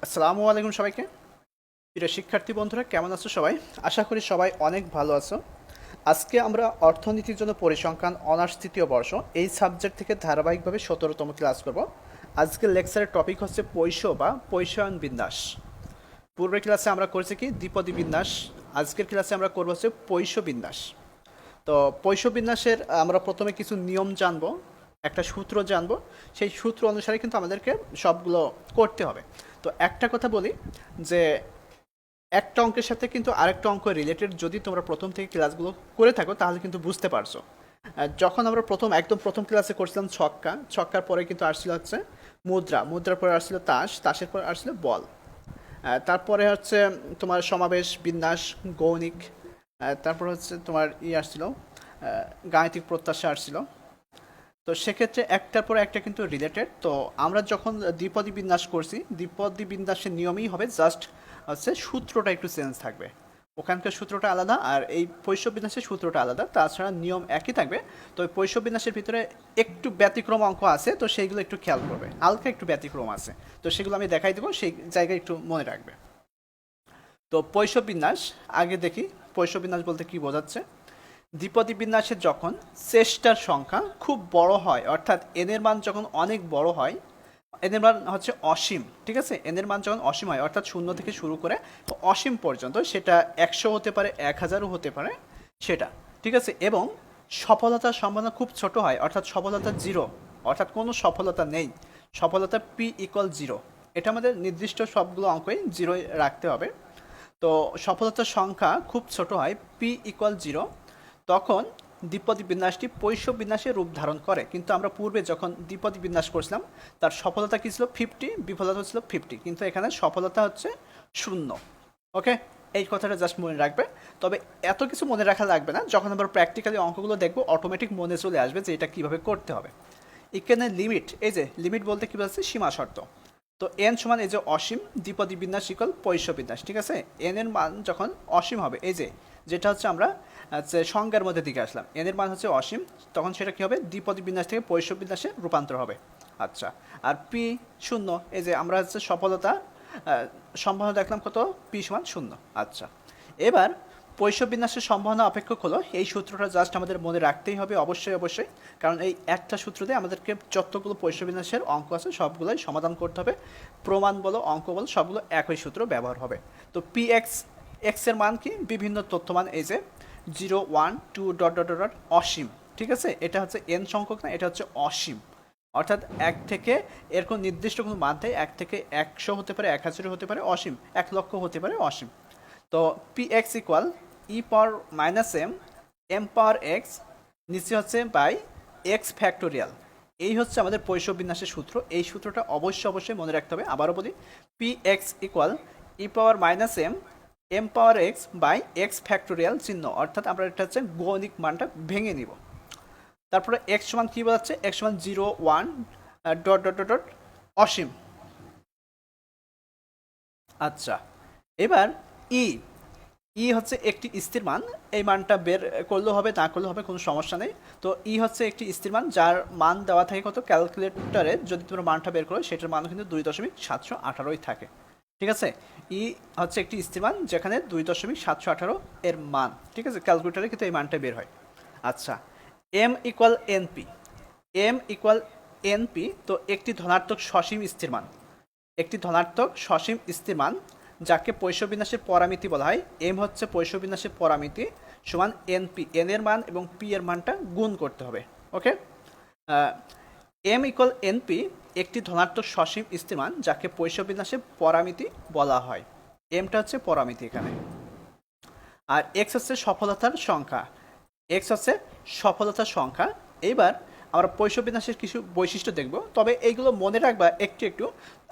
আসসালামু আলাইকুম সবাইকে। প্রিয় শিক্ষার্থী বন্ধুরা, কেমন আছো সবাই? আশা করি সবাই অনেক ভালো আছো। আজকে আমরা অর্থনীতির জন্য পরিসংখ্যান অনার্স তৃতীয় বর্ষ এই সাবজেক্ট থেকে ধারাবাহিকভাবে 17তম ক্লাস করব। আজকের লেকচারের টপিক হচ্ছে পৈশ বা পৈশায়ন বিন্যাস। পূর্বের ক্লাসে আমরা করেছি কি দ্বিপদী বিন্যাস। আজকের ক্লাসে আমরা করবো হচ্ছে পৈশ বিন্যাস। তো পৈশ বিন্যাসের আমরা প্রথমে কিছু নিয়ম জানবো, একটা সূত্র জানবো। সেই সূত্র অনুসারে কিন্তু আমাদেরকে সবগুলো করতে হবে। তো একটা কথা বলি যে একটা অঙ্কের সাথে কিন্তু আরেকটা অঙ্ক রিলেটেড যদি তোমরা প্রথম থেকে ক্লাসগুলো করে থাকো তাহলে কিন্তু বুঝতে পারছো। যখন আমরা একদম প্রথম ক্লাসে করছিলাম ছক্কা, ছক্কার পরে কিন্তু আসছিল হচ্ছে মুদ্রা, মুদ্রার পরে আসছিল তাস, তাসের পরে আসছিল বল। তারপরে হচ্ছে তোমার সমাবেশ, বিন্যাস, গৌণিক। তারপর হচ্ছে তোমার আসছিল গাণিতিক প্রত্যাশা আসছিল। তো সেক্ষেত্রে একটার পর একটা কিন্তু রিলেটেড। তো আমরা যখন দ্বিপদী বিন্যাস করছি, দ্বিপদী বিন্যাসের নিয়মই হবে, জাস্ট হচ্ছে সূত্রটা একটু চেঞ্জ থাকবে। ওখানকার সূত্রটা আলাদা আর এই পৈশ বিন্যাসের সূত্রটা আলাদা, তাছাড়া নিয়ম একই থাকবে। তো ওই পৈশ বিন্যাসের ভিতরে একটু ব্যতিক্রম অঙ্ক আছে, তো সেইগুলো একটু খেয়াল করবে, হালকা একটু ব্যতিক্রম আছে। তো সেগুলো আমি দেখাই দেবো, সেই জায়গায় একটু মনে রাখবে। তো পৈশ বিন্যাস আগে দেখি, পৈশ বিন্যাস বলতে কি বোঝাচ্ছে। দ্বিপদী বিন্যাসে যখন চেষ্টার সংখ্যা খুব বড় হয়, অর্থাৎ এনের মান যখন অনেক বড় হয়, এনের মান হচ্ছে অসীম, ঠিক আছে? এনের মান যখন অসীম হয়, অর্থাৎ শূন্য থেকে শুরু করে অসীম পর্যন্ত, সেটা 100 হতে পারে, 1000ও হতে পারে, সেটা ঠিক আছে। এবং সফলতার সম্ভাবনা খুব ছোট হয়, অর্থাৎ সফলতা জিরো, অর্থাৎ কোনো সফলতা নেই, সফলতা p=0। এটা আমাদের নির্দিষ্ট সবগুলো অঙ্কই জিরোয় রাখতে হবে। তো সফলতার সংখ্যা খুব ছোট হয়, p=0, তখন দ্বিপদী বিন্যাসটি পৈশ বিন্যাসের রূপ ধারণ করে। কিন্তু আমরা পূর্বে যখন দ্বিপদী বিন্যাস করছিলাম তার সফলতা কী ছিল? 50, বিফলতা ছিল 50, কিন্তু এখানে সফলতা হচ্ছে 0। ওকে, এই কথাটা জাস্ট মনে রাখবে। তবে এত কিছু মনে রাখা লাগবে না, যখন আমরা প্র্যাকটিক্যালি অঙ্কগুলো দেখবো অটোমেটিক মনে চলে আসবে যে এটা কীভাবে করতে হবে। এখানে লিমিট, এই যে লিমিট বলতে কী বোঝাচ্ছে? সীমা শর্ত। তো এন সমান এই যে অসীম, দ্বিপদী বিন্যাস ইকুয়াল পৈশ বিন্যাস, ঠিক আছে? এন এর মান যখন অসীম হবে, এই যে যেটা হচ্ছে আমরা সংজ্ঞার মধ্যে দিকে আসলাম, এন এর মান হচ্ছে অসীম, তখন সেটা কী হবে? দ্বিপদী বিন্যাস থেকে পৈশ বিন্যাসে রূপান্তর হবে। আচ্ছা, আর পি শূন্য, এই যে আমরা হচ্ছে সফলতা সম্ভাবনা দেখলাম কত? পি সমান 0। আচ্ছা, এবার পৈশ বিন্যাসের সম্ভাবনা অপেক্ষক হলো, এই সূত্রটা জাস্ট আমাদের মনে রাখতেই হবে অবশ্যই অবশ্যই, কারণ এই একটা সূত্র দিয়ে আমাদেরকে যতগুলো পৈশ বিন্যাসের অঙ্ক আছে সবগুলোই সমাধান করতে হবে। প্রমাণ বলো, অঙ্ক বলো, সবগুলো একই সূত্র ব্যবহার হবে। তো পি এক্স, এক্স এর মান কি? বিভিন্ন তথ্যমান, এই যে 0, 1, 2 ডট ডট ডট অসীম, ঠিক আছে? এটা হচ্ছে এন সংখ্যক না, এটা হচ্ছে অসীম, অর্থাৎ এক থেকে এর কোনো নির্দিষ্ট কোনো মান নেই, 1 থেকে 100 হতে পারে, 1000 হতে পারে অসীম, 1 লক্ষ হতে পারে অসীম। তো P X equal e⁻m m⁻x, নিচে হচ্ছে বাই এক্স ফ্যাক্টোরিয়াল। এই হচ্ছে আমাদের পৈশ বিন্যাসের সূত্র। এই সূত্রটা অবশ্যই অবশ্যই মনে রাখতে হবে। আবারও বলি, P X equal e⁻m m⁻x by X factorial চিহ্ন, অর্থাৎ আমরা এটা হচ্ছে গণিক মানটা ভেঙে নিব। তারপরে এক্স সমান কী বোঝাচ্ছে? এক্স সমান 0, 1 ডট ডট ডট ডট অসীম। আচ্ছা, এবার ই, ই হচ্ছে একটি স্থির মান, এই মানটা বের করলেও হবে, না করলেও হবে, কোনো সমস্যা নেই। তো ই হচ্ছে একটি স্থির মান যার মান দেওয়া থাকে কত? ক্যালকুলেটরে যদি তোমরা মানটা বের করো সেটার মান কিন্তু 2.718 থাকে, ঠিক আছে? ই হচ্ছে একটি স্থির মান যেখানে 2.718 এর মান, ঠিক আছে? ক্যালকুলেটরে কিন্তু এই মানটা বের হয়। আচ্ছা, M equal NP, M equal NP, তো একটি ধনাত্মক সসীম স্থির মান, একটি ধনাত্মক সসীম স্থির মান যাকে পৈশ বিন্যাসের পরামিতি বলা হয়। এম হচ্ছে পৈশ বিন্যাসের পরামিতি সমান এনপি, এন এর মান এবং পি এর মানটা গুণ করতে হবে। ওকে, এম ইকুয়াল এনপি একটি ধনাত্মক সসীম স্থির মান যাকে পৈশ বিন্যাসের পরামিতি বলা হয়। এমটা হচ্ছে পরামিতি এখানে, আর এক্স হচ্ছে সফলতার সংখ্যা, এক্স হচ্ছে সফলতার সংখ্যা। এইবার আমরা পৈশ বিন্যাসের কিছু বৈশিষ্ট্য দেখব, তবে এইগুলো মনে রাখবা একটু একটু।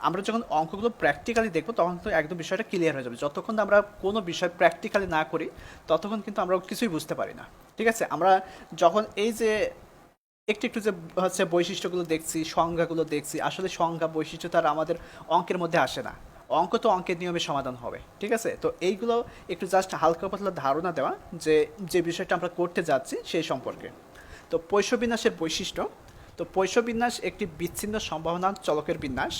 আমরা যখন অঙ্কগুলো প্র্যাকটিক্যালি দেখবো তখন তো একদম বিষয়টা ক্লিয়ার হয়ে যাবে। যতক্ষণ আমরা কোনো বিষয় প্র্যাকটিক্যালি না করি ততক্ষণ কিন্তু আমরা কিছুই বুঝতে পারি না, ঠিক আছে? আমরা যখন এই যে একটু একটু যে হচ্ছে বৈশিষ্ট্যগুলো দেখছি, সংজ্ঞাগুলো দেখছি, আসলে সংজ্ঞা বৈশিষ্ট্য তার আমাদের অঙ্কের মধ্যে আসে না। অঙ্ক তো অঙ্কের নিয়মে সমাধান হবে, ঠিক আছে? তো এইগুলো একটু জাস্ট হালকা পাতলা ধারণা দেওয়া যে যে বিষয়টা আমরা করতে যাচ্ছি সেই সম্পর্কে। তো পৈশ বিন্যাসের বৈশিষ্ট্য। তো পৈশ বিন্যাস একটি বিচ্ছিন্ন সম্ভাবনা চলকের বিন্যাস।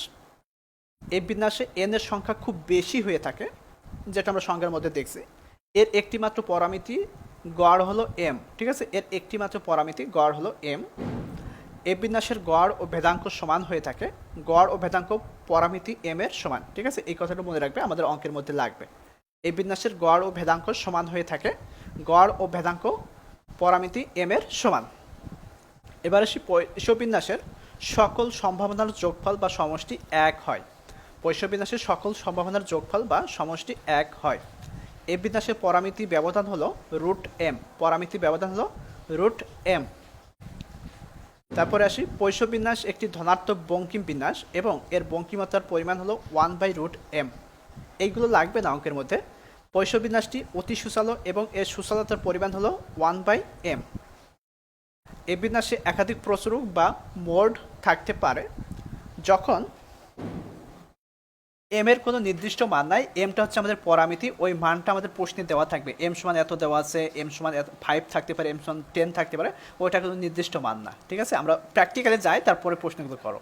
এই বিন্যাসে এন এর সংখ্যা খুব বেশি হয়ে থাকে, যেটা আমরা সংজ্ঞার মধ্যে দেখছি। এর একটি মাত্র পরামিতি গড় হলো এম, ঠিক আছে, এর একটি মাত্র পরামিতি গড় হলো এম। এই বিন্যাসের গড় ও ভেদাঙ্ক সমান হয়ে থাকে, গড় ও ভেদাঙ্ক পরামিতি এম এর সমান, ঠিক আছে, এই কথাটা মনে রাখবে, আমাদের অঙ্কের মধ্যে লাগবে। এই বিন্যাসের গড় ও ভেদাঙ্ক সমান হয়ে থাকে, গড় ও ভেদাঙ্ক পরামিতি এম এর সমান। এবার আসি পৈষ্য বিন্যাসের সকল সম্ভাবনার যোগফল বা সমষ্টি এক হয়। পৈষ্য বিন্যাসের সকল সম্ভাবনার যোগফল বা সমষ্টি এক হয়। এই বিন্যাসের পরামিতি ব্যবধান হলো রুট এম, পরামিতি ব্যবধান হলো রুট এম। তারপরে আসি পৈষ্য বিন্যাস একটি ধনাত্মক বঙ্কিম বিন্যাস এবং এর বঙ্কিমতার পরিমাণ হলো 1/√m। এইগুলো লাগবে না অঙ্কের মধ্যে। পৈষ্য বিন্যাসটি অতি সুচালো এবং এর সুচালতার পরিমাণ হলো 1/m। এই বিন্যাসে একাধিক প্রচুরক বা মোড থাকতে পারে। যখন এম এর কোনো নির্দিষ্ট মান নাই, এমটা হচ্ছে আমাদের পরামিতি, ওই মানটা আমাদের প্রশ্নে দেওয়া থাকবে, এম সমান এত দেওয়া আছে, এম সমান 5 থাকতে পারে, এম সমান 10 থাকতে পারে, ওইটা কোনো নির্দিষ্ট মান না, ঠিক আছে। আমরা প্র্যাকটিক্যালে যাই, তারপরে প্রশ্নগুলো করো।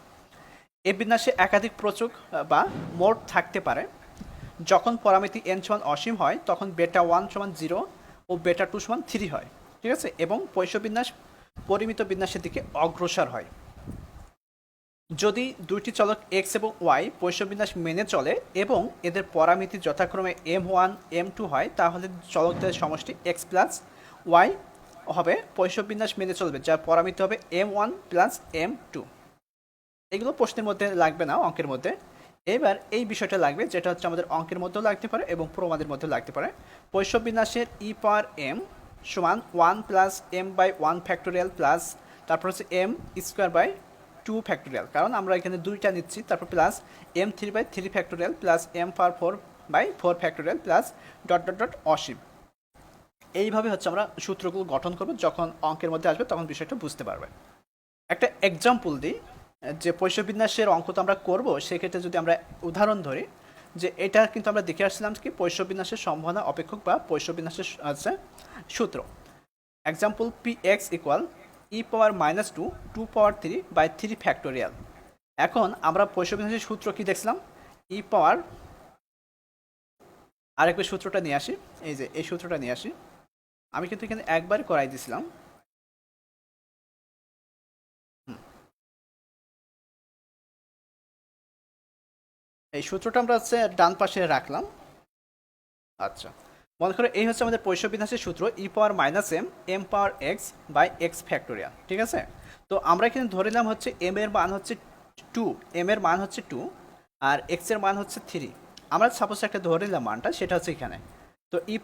এই বিন্যাসে একাধিক প্রচুর বা মোড থাকতে পারে। যখন পরামিতি এন সমান অসীম হয় তখন বেটা 1 সমান 0 ও বেটা 2 সমান 3 হয়, ঠিক আছে, এবং পৈষ্য বিন্যাস পরিমিত বিন্যাসের দিকে অগ্রসর হয়। যদি দুইটি চলক এক্স এবং ওয়াই পৈষ্য বিন্যাস মেনে চলে এবং এদের পরামিতি যথাক্রমে m1 m2 হয়, তাহলে চলকদের সমষ্টি এক্স প্লাস ওয়াই হবে, পৈষ্য বিন্যাস মেনে চলবে, যার পরামিতি হবে m1 প্লাস m2। এগুলো প্রশ্নের মধ্যে লাগবে না, অঙ্কের মধ্যে। এবার এই বিষয়টা লাগবে, যেটা হচ্ছে আমাদের অঙ্কের মধ্যেও লাগতে পারে এবং প্রমাণের মধ্যেও লাগতে পারে। পৈষ্য বিন্যাসের ই পাওয়ার এম সমান 1 প্লাস m/1 ফ্যাক্টোরিয়াল প্লাস তারপর হচ্ছে m²/2 ফ্যাক্টোরিয়াল, কারণ আমরা এখানে দুইটা নিচ্ছি, তারপর plus m3/3 factorial plus m/4 factorial plus dot dot dot অসীম। এইভাবে হচ্ছে আমরা সূত্রগুলো গঠন করব, যখন অঙ্কের মধ্যে আসবে তখন বিষয়টা বুঝতে পারবে। একটা এক্সাম্পল দিই, যে পৈষ্য বিন্যাসের অঙ্ক তো আমরা করবো, সেক্ষেত্রে যদি আমরা উদাহরণ ধরি, যে এটা কিন্তু আমরা দেখে আসছিলাম কি পৈষ্য বিন্যাসের সম্ভাবনা অপেক্ষক বা পৈষ্য বিন্যাসের আছে সূত্র। Example px equal e⁻² 2⁻3/3 factorial. এখন আমরা পৈষ্য বিন্যাসের সূত্র কি দেখছিলাম, আরেকবার সূত্রটা নিয়ে আসি, এই যে এই সূত্রটা নিয়ে আসি, আমি কিন্তু এখানে একবার করাই দিয়েছিলাম। এই সূত্রটা আমরা হচ্ছে ডান পাশে রাখলাম। আচ্ছা, মনে করো এই হচ্ছে আমাদের পৈষ্য বিন্যাসের সূত্র e⁻m m⁻x/x ফ্যাক্টোরিয়াল, ঠিক আছে। তো আমরা এখানে ধরে নিলাম হচ্ছে m এর মান হচ্ছে 2, m এর মান হচ্ছে 2 আর x এর মান হচ্ছে 3। আমরা সাপোজ একটা ধরে নিলাম মানটা, সেটা হচ্ছে এখানে। তো e⁻²,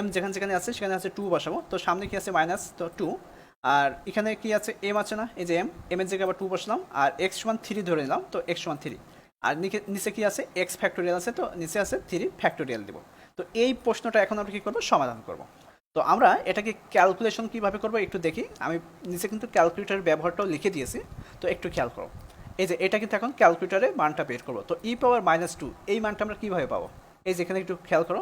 m যেখানে যেখানে আছে সেখানে আছে 2 বসাবো, তো সামনে কি আছে মাইনাস, তো 2, আর এখানে কি আছে m আছে না, এই যে m এর জায়গায় আবার 2 বসলাম, আর x সমান 3 ধরে নিলাম, তো x সমান 3, আর নিচে কি আছে এক্স ফ্যাক্টোরিয়াল আছে, তো নিচে আছে 3 ফ্যাক্টোরিয়াল দেবো। তো এই প্রশ্নটা এখন আমরা কী করবো, সমাধান করব। তো আমরা এটাকে ক্যালকুলেশন কীভাবে করবো একটু দেখি, আমি নিচে কিন্তু ক্যালকুলেটারের ব্যবহারটাও লিখে দিয়েছি, তো একটু খেয়াল করো। এই যে এটা কিন্তু এখন ক্যালকুলেটারে মানটা বের করবো, তো e⁻², এই মানটা আমরা কীভাবে পাবো, এই যে এখানে একটু খেয়াল করো,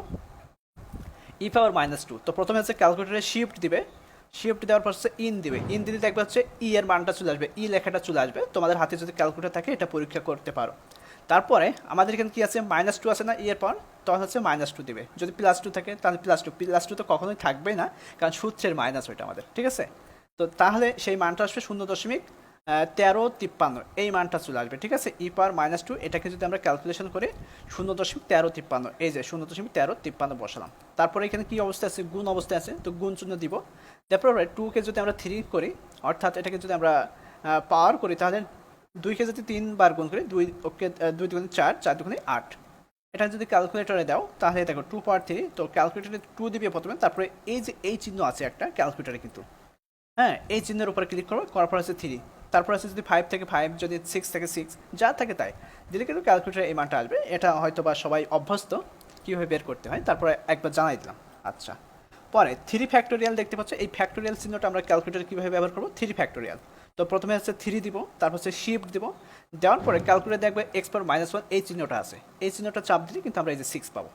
e⁻², তো প্রথমে হচ্ছে ক্যালকুলেটারে শিফট দিবে, শিফট দেওয়ার পর হচ্ছে ইন দিবে, ইন দিলে দেখবে হচ্ছে ই এর মানটা চলে আসবে, ই লেখাটা চলে আসবে। তোমাদের হাতে যদি ক্যালকুলেটার থাকে এটা পরীক্ষা করতে পারো। তারপরে আমাদের এখানে কি আছে -2 আছে না, ই এর পর, তখন হচ্ছে -2 দিবে। যদি +2 থাকে তাহলে +2 তো কখনোই থাকবেই না, কারণ সূত্রের মাইনাস ওইটা আমাদের, ঠিক আছে। তো তাহলে সেই মানটা আসবে 0.1353, এই মানটা চলে আসবে, ঠিক আছে। e⁻², এটাকে যদি আমরা ক্যালকুলেশন করি 0.1353, এই যে 0.1353 বসালাম। তারপরে এখানে কি অবস্থা আছে, গুণ অবস্থায় আছে, তো গুণ চিহ্ন দিব। তারপরে 2কে যদি আমরা 3 করি, অর্থাৎ এটাকে যদি আমরা পাওয়ার করি, তাহলে 2কে যদি 3 বার গুণ করি, 2 ওকে 2 দুগুণে 4, 4 দুগুণে 8, এটা যদি ক্যালকুলেটরে দাও তাহলে দেখো 2⁻3, তো ক্যালকুলেটরে 2 দিবে প্রথমে, তারপরে এই যে এই চিহ্ন আছে একটা ক্যালকুলেটরে কিন্তু, হ্যাঁ, এই চিহ্নের উপরে ক্লিক করো, করার পর আছে 3, তারপর আছে যদি 5 থেকে 5, যদি 6 থেকে 6, যা থাকে তাই দিলে কিন্তু ক্যালকুলেটরে এই মানটা আসবে। এটা হয়তো বা সবাই অভ্যস্ত কীভাবে বের করতে হয়, তারপরে একবার জানাই দিলাম। আচ্ছা, পরে 3 ফ্যাক্টোরিয়াল দেখতে পাচ্ছ, এই ফ্যাক্টোরিয়াল চিহ্নটা আমরা ক্যালকুলেটরে কীভাবে ব্যবহার করবো, 3 ফ্যাক্টোরিয়াল। তো প্রথমে হচ্ছে 3 দিব, তারপর হচ্ছে শিফট দিব, দেওয়ার পরে ক্যালকুলেটর দেখবে x⁻−1 এই চিহ্নটা আছে, এই চিহ্নটা চাপ দিলে কিন্তু আমরা এই যে 6 পাবো।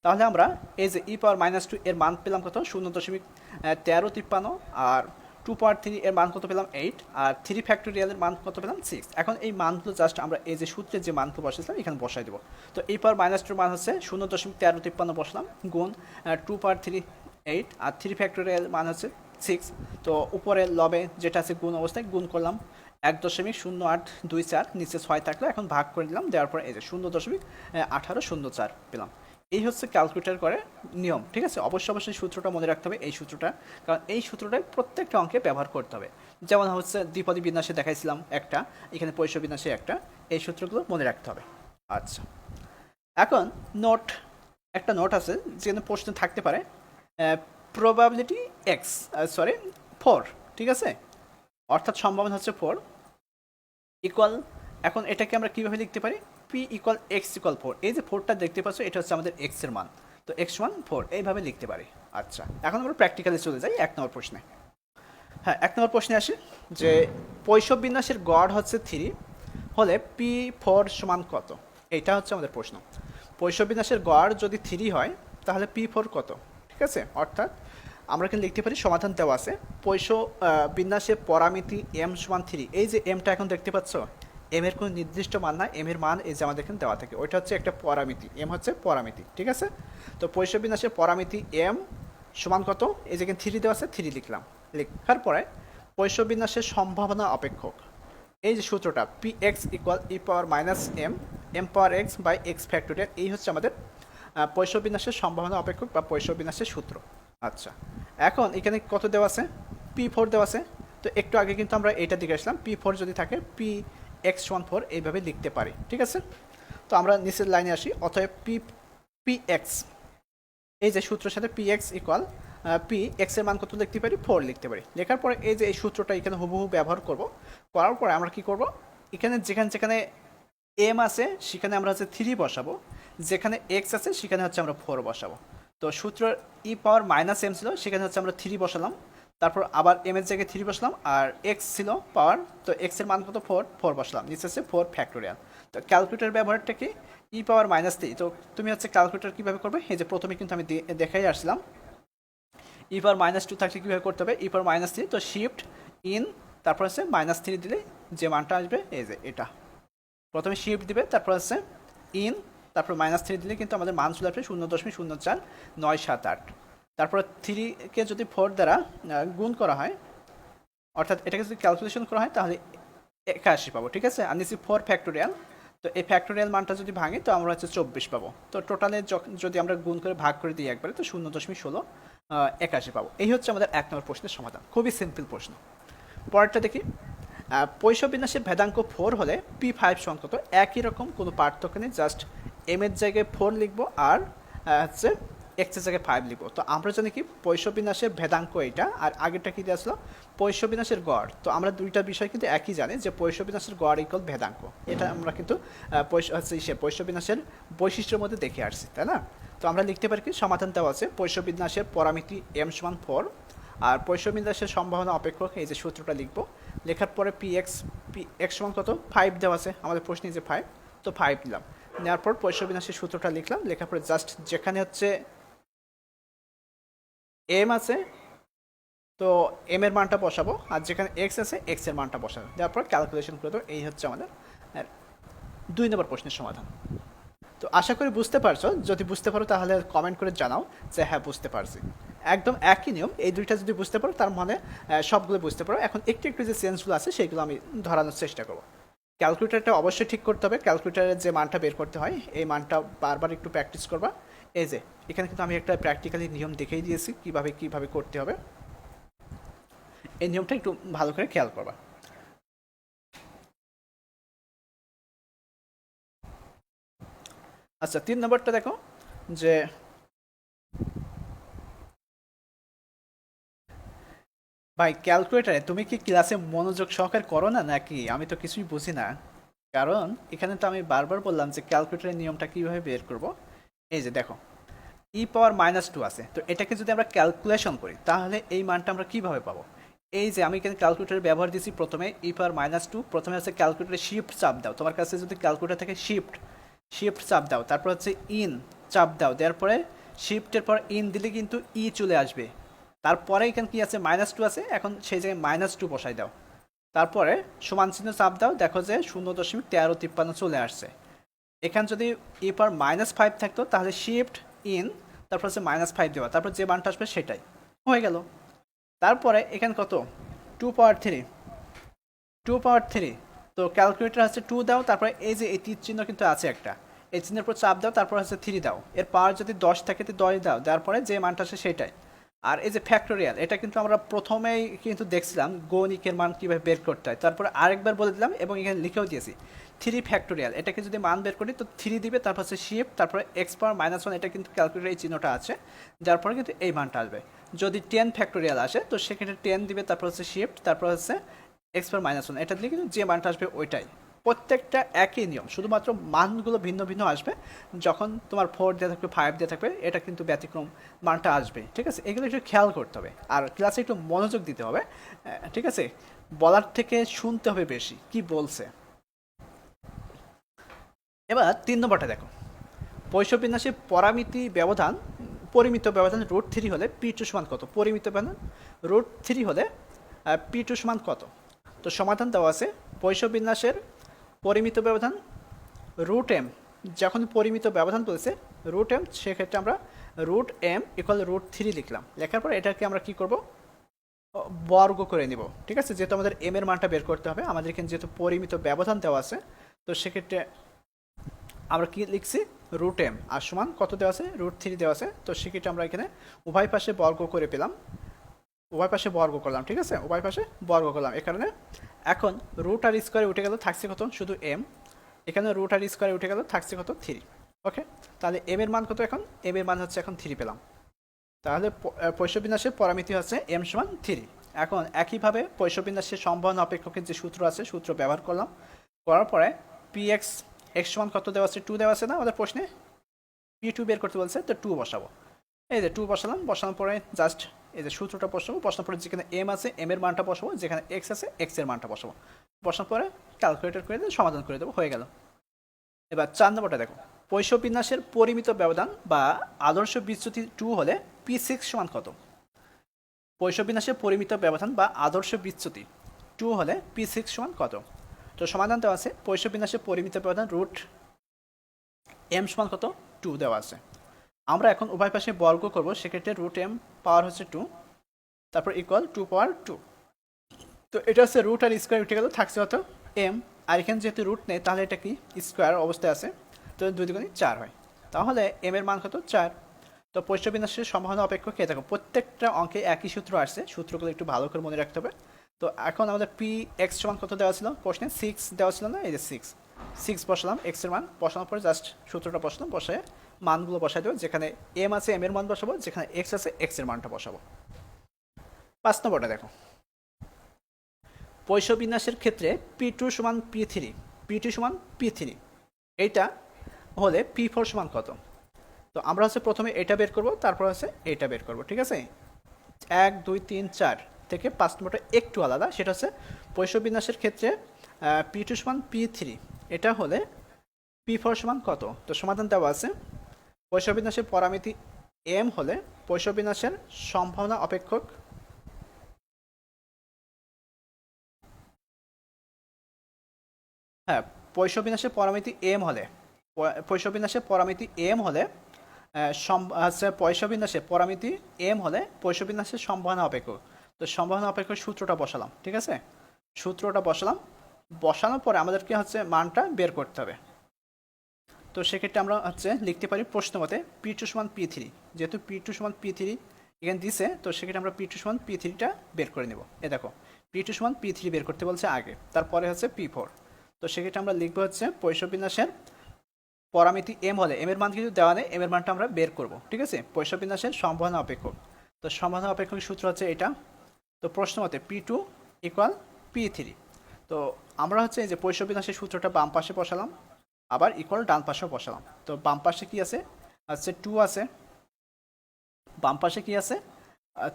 তাহলে আমরা এই যে e⁻² এর মান পেলাম কত, 0.1353, আর 2 পাওয়ার 3 এর মান কত পেলাম 8, আর 3 ফ্যাক্টোরিয়ালের মান কত পেলাম 6। এখন এই মানগুলো জাস্ট আমরা এই যে সূত্রে যে মানগুলো বসাইছিলাম এখানে বসাই দেবো। তো এই পাওয়ার -2 মান হচ্ছে 0.1353 বসলাম, গুণ 2 পাওয়ার 3 8, আর 3 ফ্যাক্টোরিয়াল মান হচ্ছে 6। তো উপরে লবে যেটা আছে গুণ অবস্থায় গুণ করলাম 1.0824, নিচে 6 থাকলে এখন ভাগ করে দিলাম, দেওয়ার পরে এই যে 0.1804 পেলাম। এই হচ্ছে ক্যালকুলেটর করে নিয়ম, ঠিক আছে। অবশ্যই সূত্রটা মনে রাখতে হবে, এই সূত্রটা, কারণ এই সূত্রটাই প্রত্যেকটা অঙ্কে ব্যবহার করতে হবে। যেমন হচ্ছে দ্বিপদী বিন্যাসে দেখাইছিলাম একটা, এখানে পয়সা বিন্যাসে একটা, এই সূত্রগুলো মনে রাখতে হবে। আচ্ছা, এখন একটা নোট আছে যেখানে প্রশ্ন থাকতে পারে প্রবাবিলিটি এক্স, 4, ঠিক আছে, অর্থাৎ সম্ভাবনা হচ্ছে 4 ইকুয়াল। এখন এটাকে আমরা কীভাবে লিখতে পারি, পি ইকুয়াল এক্স ইকুয়াল 4। এই যে 4টা দেখতে পাচ্ছ এটা হচ্ছে আমাদের এক্স এর মান, তো এক্স মান 4 এইভাবে লিখতে পারি। আচ্ছা, এখন আমরা প্র্যাকটিক্যালি চলে যাই 1 নম্বর প্রশ্নে। হ্যাঁ, 1 নম্বর প্রশ্নে আসি যে পৈশব বিন্যাসের গড় হচ্ছে 3 হলে P4 সমান কত। এইটা হচ্ছে আমাদের প্রশ্ন। পৈশব বিন্যাসের গড় যদি 3 হয় তাহলে P4 কত, ঠিক আছে। অর্থাৎ আমরা কিন্তু লিখতে পারি, সমাধান দেওয়া আছে বিন্যাসের পরামিতি m সমান 3। এই যে এমটা এখন দেখতে পাচ্ছ, এম এর কোনো নির্দিষ্ট মান না, এম এর মান এই যে আমাদের এখানে দেওয়া থাকে, ওইটা হচ্ছে একটা পরামিতি, এম হচ্ছে পরামিতি, ঠিক আছে। তো পৈশব বিন্যাসের পরামিতি এম সমান কত, এই যে এখানে 3 দেওয়া আছে, 3 লিখলাম। লেখার পরে পৈশব বিন্যাসের সম্ভাবনা অপেক্ষক, এই যে সূত্রটা P X equal E power minus M power X by X factorial, এই হচ্ছে আমাদের পৈশব বিন্যাসের সম্ভাবনা অপেক্ষক বা পৈশব বিন্যাসের সূত্র। আচ্ছা, এখন এখানে কত দেওয়া আছে, P4 দেওয়া আছে। তো একটু আগে কিন্তু আমরা এইটা দিকে আসলাম, P4 যদি থাকে পি এক্স সমান 4 এইভাবে লিখতে পারি, ঠিক আছে। তো আমরা নিচের লাইনে আসি, অতএব পি এক্স, এই যে সূত্রের সাথে P X equal P x এর মান কত লিখতে পারি, 4 লিখতে পারি। লেখার পরে এই যে এই সূত্রটা এখানে হুবহু ব্যবহার করব, করার পরে আমরা কি করব, এখানে যেখানে এম আছে সেখানে আমরা হচ্ছে 3 বসাবো, যেখানে এক্স আছে সেখানে হচ্ছে আমরা 4 বসাবো। তো সূত্র ই পাওয়ার মাইনাস এম ছিল, সেখানে হচ্ছে আমরা 3 বসালাম, তারপর আবার এম এর জায়গায় 3 বসলাম, আর এক্স ছিল পাওয়ার, তো এক্স এর মান কত 4 বসলাম, নিচে আছে 4 ফ্যাক্টোরিয়াল। তো ক্যালকুলেটর ব্যবহারটা কি, ই পাওয়ার -3। তো তুমি হচ্ছে ক্যালকুলেটর কীভাবে করবে, এই যে প্রথমে কিন্তু আমি দেখাই আসলাম, ই পাওয়ার -2 থাকলে কীভাবে করতে হবে, ই পাওয়ার -3, তো শিফট ইন, তারপর হচ্ছে -3 দিলে যে মানটা আসবে এই যে এটা, প্রথমে শিফট দিবে, তারপর হচ্ছে ইন, তারপর -3 দিলে কিন্তু আমাদের মান চলে আসবে 0.04978। তারপর 3কে যদি 4 দ্বারা গুণ করা হয়, অর্থাৎ এটাকে যদি ক্যালকুলেশন করা হয় তাহলে 81 পাবো, ঠিক আছে। আর নিচে 4 ফ্যাক্টোরিয়াল, তো এই ফ্যাক্টোরিয়াল মানটা যদি ভাঙি তো আমরা হচ্ছে 24 পাবো। তো টোটালে যদি আমরা গুণ করে ভাগ করে দিই একবারে, তো 0.1681 পাবো। এই হচ্ছে আমাদের 1 নম্বর প্রশ্নের সমাধান, খুবই সিম্পল প্রশ্ন। পরেরটা দেখি, পৈশব বিন্যাসের ভেদাঙ্ক 4 হলে P5 সমান কত। একই রকম, কোনো পার্থক্য নেই, জাস্ট এম এর জায়গায় 4 লিখবো আর হচ্ছে এক্স এর জায়গায় 5 লিখবো। তো আমরা জানি কি পৈশব বিন্যাসের ভেদাঙ্ক এইটা, আর আগেরটা কি দিয়ে আসলো পৈশব বিন্যাসের গড়। তো আমরা দুইটা বিষয় কিন্তু একই জানি যে পৈশব বিন্যাসের গড় ইকুয়াল ভেদাঙ্ক, এটা আমরা কিন্তু পৈশব বিন্যাসের বৈশিষ্ট্যের মধ্যে দেখে আসছি, তাই না। তো আমরা লিখতে পারি কি, সমাধান দেওয়া আছে পৈশব বিন্যাসের পরামিতি এম সমান 4, আর পৈশব বিন্যাসের সম্ভাবনা অপেক্ষক, এই যে সূত্রটা লিখবো। লেখার পরে পি এক্স সমান কত 5 দেওয়া আছে আমাদের প্রশ্নে, যে 5, তো 5 দিলাম। নেওয়ার পর পৈশব বিন্যাসের সূত্রটা লিখলাম, লেখার পরে জাস্ট যেখানে হচ্ছে এম আছে তো এম এর মানটা বসাবো, আর যেখানে এক্স আছে এক্স এর মানটা বসাবো, দেওয়ার পর ক্যালকুলেশন করে দেবো। এই হচ্ছে আমাদের 2 নম্বর প্রশ্নের সমাধান। তো আশা করি বুঝতে পারছো, যদি বুঝতে পারো তাহলে কমেন্ট করে জানাও যে হ্যাঁ বুঝতে পারছি। একদম একই নিয়ম, এই দুইটা যদি বুঝতে পারো তার মানে সবগুলো বুঝতে পারো। এখন একটু একটু যে চেঞ্জগুলো আছে সেগুলো আমি ধরানোর চেষ্টা করবো। ক্যালকুলেটারটা অবশ্যই ঠিক করতে হবে, ক্যালকুলেটারের যে মানটা বের করতে হয় এই মানটা বারবার একটু প্র্যাকটিস করবা। এই যে এখানে কিন্তু আমি একটা প্র্যাকটিক্যালি নিয়ম দেখিয়ে দিয়েছি কিভাবে করতে হবে, এই নিয়মটা একটু ভালো করে খেয়াল করবা। আচ্ছা, 3 নম্বরটা দেখো, যে ভাই ক্যালকুলেটারে তুমি কি ক্লাসে মনোযোগ সহকারে করো না নাকি, আমি তো কিছুই বুঝি না। কারণ এখানে তো আমি বারবার বললাম যে ক্যালকুলেটারের নিয়মটা কিভাবে বের করব। এই যে দেখো ই পাওয়ার -2 আছে, তো এটাকে যদি আমরা ক্যালকুলেশন করি তাহলে এই মানটা আমরা কিভাবে পাবো। এই যে আমি এখানে ক্যালকুলেটার ব্যবহার দিয়েছি, প্রথমে ই পাওয়ার -2, প্রথমে হচ্ছে ক্যালকুলেটারে শিফট চাপ দাও, তোমার কাছে যদি ক্যালকুলেটার থেকে শিফট চাপ দাও, তারপর হচ্ছে ইন চাপ দাও, দেওয়ার পরে শিফটের পর ইন দিলে কিন্তু ই চলে আসবে, তারপরে এখানে কি আছে -2 আছে, এখন সেই জায়গায় -2 বসাই দাও। তারপরে সমান চিহ্ন চাপ দাও, দেখো যে 0.1353 চলে আসছে। এখানে যদি পাওয়ার -5 থাকতো তাহলে শিফট ইন, তারপর হচ্ছে -5 দেওয়া, তারপর যে মানটা আসবে সেটাই হয়ে গেল। তারপরে এখানে কত, 2 পাওয়ার 3, তো ক্যালকুলেটর হচ্ছে 2 দাও, তারপরে এই যে এই তীর চিহ্ন কিন্তু আছে একটা, এই চিহ্নের উপর চাপ দাও, তারপর হচ্ছে 3 দাও, এর পাওয়ার যদি 10 থাকে তো 10 দাও, দেওয়ার পরে যে মানটা আসে সেটাই। আর এই যে ফ্যাক্টোরিয়াল, এটা কিন্তু আমরা প্রথমেই কিন্তু দেখছিলাম গণিকের মান কীভাবে বের করতে হয়, তারপরে আরেকবার বলে দিলাম এবং এখানে লিখেও দিয়েছি 3 ফ্যাক্টোরিয়াল, এটাকে যদি মান বের করি তো 3 দিবে, তারপর হচ্ছে শিফট, তারপরে x⁻−1, এটা কিন্তু ক্যালকুলেটর এই চিহ্নটা আছে, যার পরে কিন্তু এই মানটা আসবে। যদি 10 ফ্যাক্টোরিয়াল আসে তো সেক্ষেত্রে 10 দিবে, তারপর হচ্ছে শিফট, তারপর হচ্ছে x⁻−1, এটা দিলে কিন্তু যে মানটা আসবে ওইটাই। প্রত্যেকটা একই নিয়ম, শুধুমাত্র মানগুলো ভিন্ন ভিন্ন আসবে। যখন তোমার 4 দেওয়া থাকবে, 5 দেওয়া থাকবে, এটা কিন্তু ব্যতিক্রম মানটা আসবে, ঠিক আছে? এগুলো একটু খেয়াল করতে হবে আর ক্লাসে একটু মনোযোগ দিতে হবে, ঠিক আছে? বলার থেকে শুনতে হবে বেশি কি বলছে। এবার 3 নম্বরটা দেখো, পৈশবিন্যাসে পরিমিত ব্যবধান √3 হলে p2 সমান কত? পরিমিত ব্যবধান √3 হলে p2 সমান কত? তো সমাধান দেওয়া আছে, পৈশবিন্যাসের পরিমিত ব্যবধান √m, যখন পরিমিত ব্যবধান বলেছে √m, সেক্ষেত্রে আমরা √m = √3 লিখলাম। লেখার পর এটাকে আমরা কি করব, বর্গ করে নিব, ঠিক আছে? যেহেতু আমাদের m এর মানটা বের করতে হবে, আমাদের এখানে যেহেতু পরিমিত ব্যবধান দেওয়া আছে, তো সেক্ষেত্রে আমরা কি লিখছি, √m আর সমান কত দেওয়া আছে, √3 দেওয়া আছে। তো সেক্ষেত্রে আমরা এখানে উভয় পাশে বর্গ করে পেলাম, উভয় পাশে বর্গ করলাম, ঠিক আছে? উভয় পাশে বর্গ করলাম, এ কারণে এখন √r² উঠে গেল, থাকছে কত, শুধু m। এখানে √r² উঠে গেল, থাকছে কত, 3। ওকে, তাহলে m এর মান কত, এখন m এর মান হচ্ছে এখন 3 পেলাম। তাহলে পৈশবিন্যাসের পরামিতি হচ্ছে m সমান 3। এখন একইভাবে পৈশবিন্যাসের সম্ভাবনা অপেক্ষকের যে সূত্র আছে, সূত্র ব্যবহার করলাম, করার পরে px x সমান কত দেওয়া আছে, 2 দেওয়া আছে না আমাদের প্রশ্নে, p2 বের করতে বলছে, তো 2 বসাবো। এই যে 2 বসালাম, বসানোর পরে জাস্ট এই যে সূত্রটা বসাবো, বসানোর পরে যেখানে m আছে m এর মানটা বসাবো, যেখানে x আছে x এর মানটা বসাবো, বসানোর পরে ক্যালকুলেটর করে দিয়ে সমাধান করে দেবো, হয়ে গেল। এবার 4 নম্বরটা দেখো, পৈশবিন্যাসের পরিমিত ব্যবধান বা আদর্শ বিচ্যুতি 2 হলে p6 সমান কত? পৈশবিন্যাসের পরিমিত ব্যবধান বা আদর্শ বিচ্যুতি 2 হলে p6 সমান কত? তো সমাধান দেওয়া আছে, পৈশবিন্যাসের পরিমিত ব্যবধান √m সমান কত, 2 দেওয়া আছে। আমরা এখন উভয় পাশে বর্গ করব, সেক্ষেত্রে √m পাওয়ার হচ্ছে 2, তারপর ইকুয়াল 2 পাওয়ার 2। তো এটা হচ্ছে √r² উঠে গেল, থাকছে কত, m। আর এখানে যেহেতু রুট নেই তাহলে এটা কি স্কোয়ার অবস্থায় আছে, তো 2 দ্বিগুণে 4 হয়, তাহলে m এর মান কত, 4। তো পৈশবিন্যাসের সম্ভাবনা অপেক্ষক কে, দেখো প্রত্যেকটা অঙ্কে একই সূত্র আসছে, সূত্রগুলো একটু ভালো করে মনে রাখতে হবে। তো এখন আমাদের px সমান কত দেওয়া ছিল প্রশ্নে, 6 দেওয়া ছিল না, এই যে 6 বসালাম, x এর মান বসানোর পরে জাস্ট সূত্রটা বসালাম, বসায় মানগুলো বসাই দেবো, যেখানে m আছে m এর মান বসাবো, যেখানে x আছে x এর মানটা বসাবো। 5 নম্বরটা দেখো, পৈশবিন্যাসের ক্ষেত্রে p2 সমান p3, এইটা হলে p4 সমান কত? তো আমরা হচ্ছে প্রথমে এটা বের করব, তারপর হচ্ছে এটা বের করব, ঠিক আছে? 1 2 3 4 থেকে 5 নম্বরটা একটু আলাদা, সেটা হচ্ছে পৈশবিন্যাসের ক্ষেত্রে p2 সমান p3, এটা হলে p4 সমান কত? তো সমাধান দেওয়া আছে, পৈশবিন্যাসের পরামিতি m হলে পৈশবিন্যাসের সম্ভাবনা অপেক্ষক হ্যাঁ, পৈশবিন্যাসের পরামিতি m হলে পৈশবিন্যাসের পরামিতি m হলে পৈশবিন্যাসের পরামিতি m হলে পৈশবিন্যাসের সম্ভাবনা অপেক্ষক। তো সম্ভাবনা অপেক্ষক সূত্রটা বসালাম, ঠিক আছে? সূত্রটা বসালাম, বসানোর পরে আমাদেরকে হচ্ছে মানটা বের করতে হবে। তো সেক্ষেত্রে আমরা হচ্ছে লিখতে পারি প্রশ্ন মতে p2 সমান p3, যেহেতু p2 সমান p3 এখানে দিছে, তো সেক্ষেত্রে আমরা p2 সমান p3টা বের করে নেব। এ দেখো p2 সমান p3 বের করতে বলছে আগে, তারপরে হচ্ছে p4। তো সেক্ষেত্রে আমরা লিখবো হচ্ছে পৈশবিন্যাসের পরামিতি m হলে m এর মান কিন্তু দেওয়া নেই, m এর মানটা আমরা বের করব, ঠিক আছে? পৈশবিন্যাসের সম্ভাবনা অপেক্ষক, তো সম্ভাবনা অপেক্ষক সূত্র হচ্ছে এটা। তো প্রশ্ন মতে p2 = p3, তো আমরা হচ্ছে এই যে পৈশবিন্যাসের সূত্রটা বাম পাশে বসালাম, আবার ইকুয়াল ডান পাশেও বসালাম। তো বাম পাশে কি আছে, হচ্ছে 2 আছে, বাম পাশে কি আছে,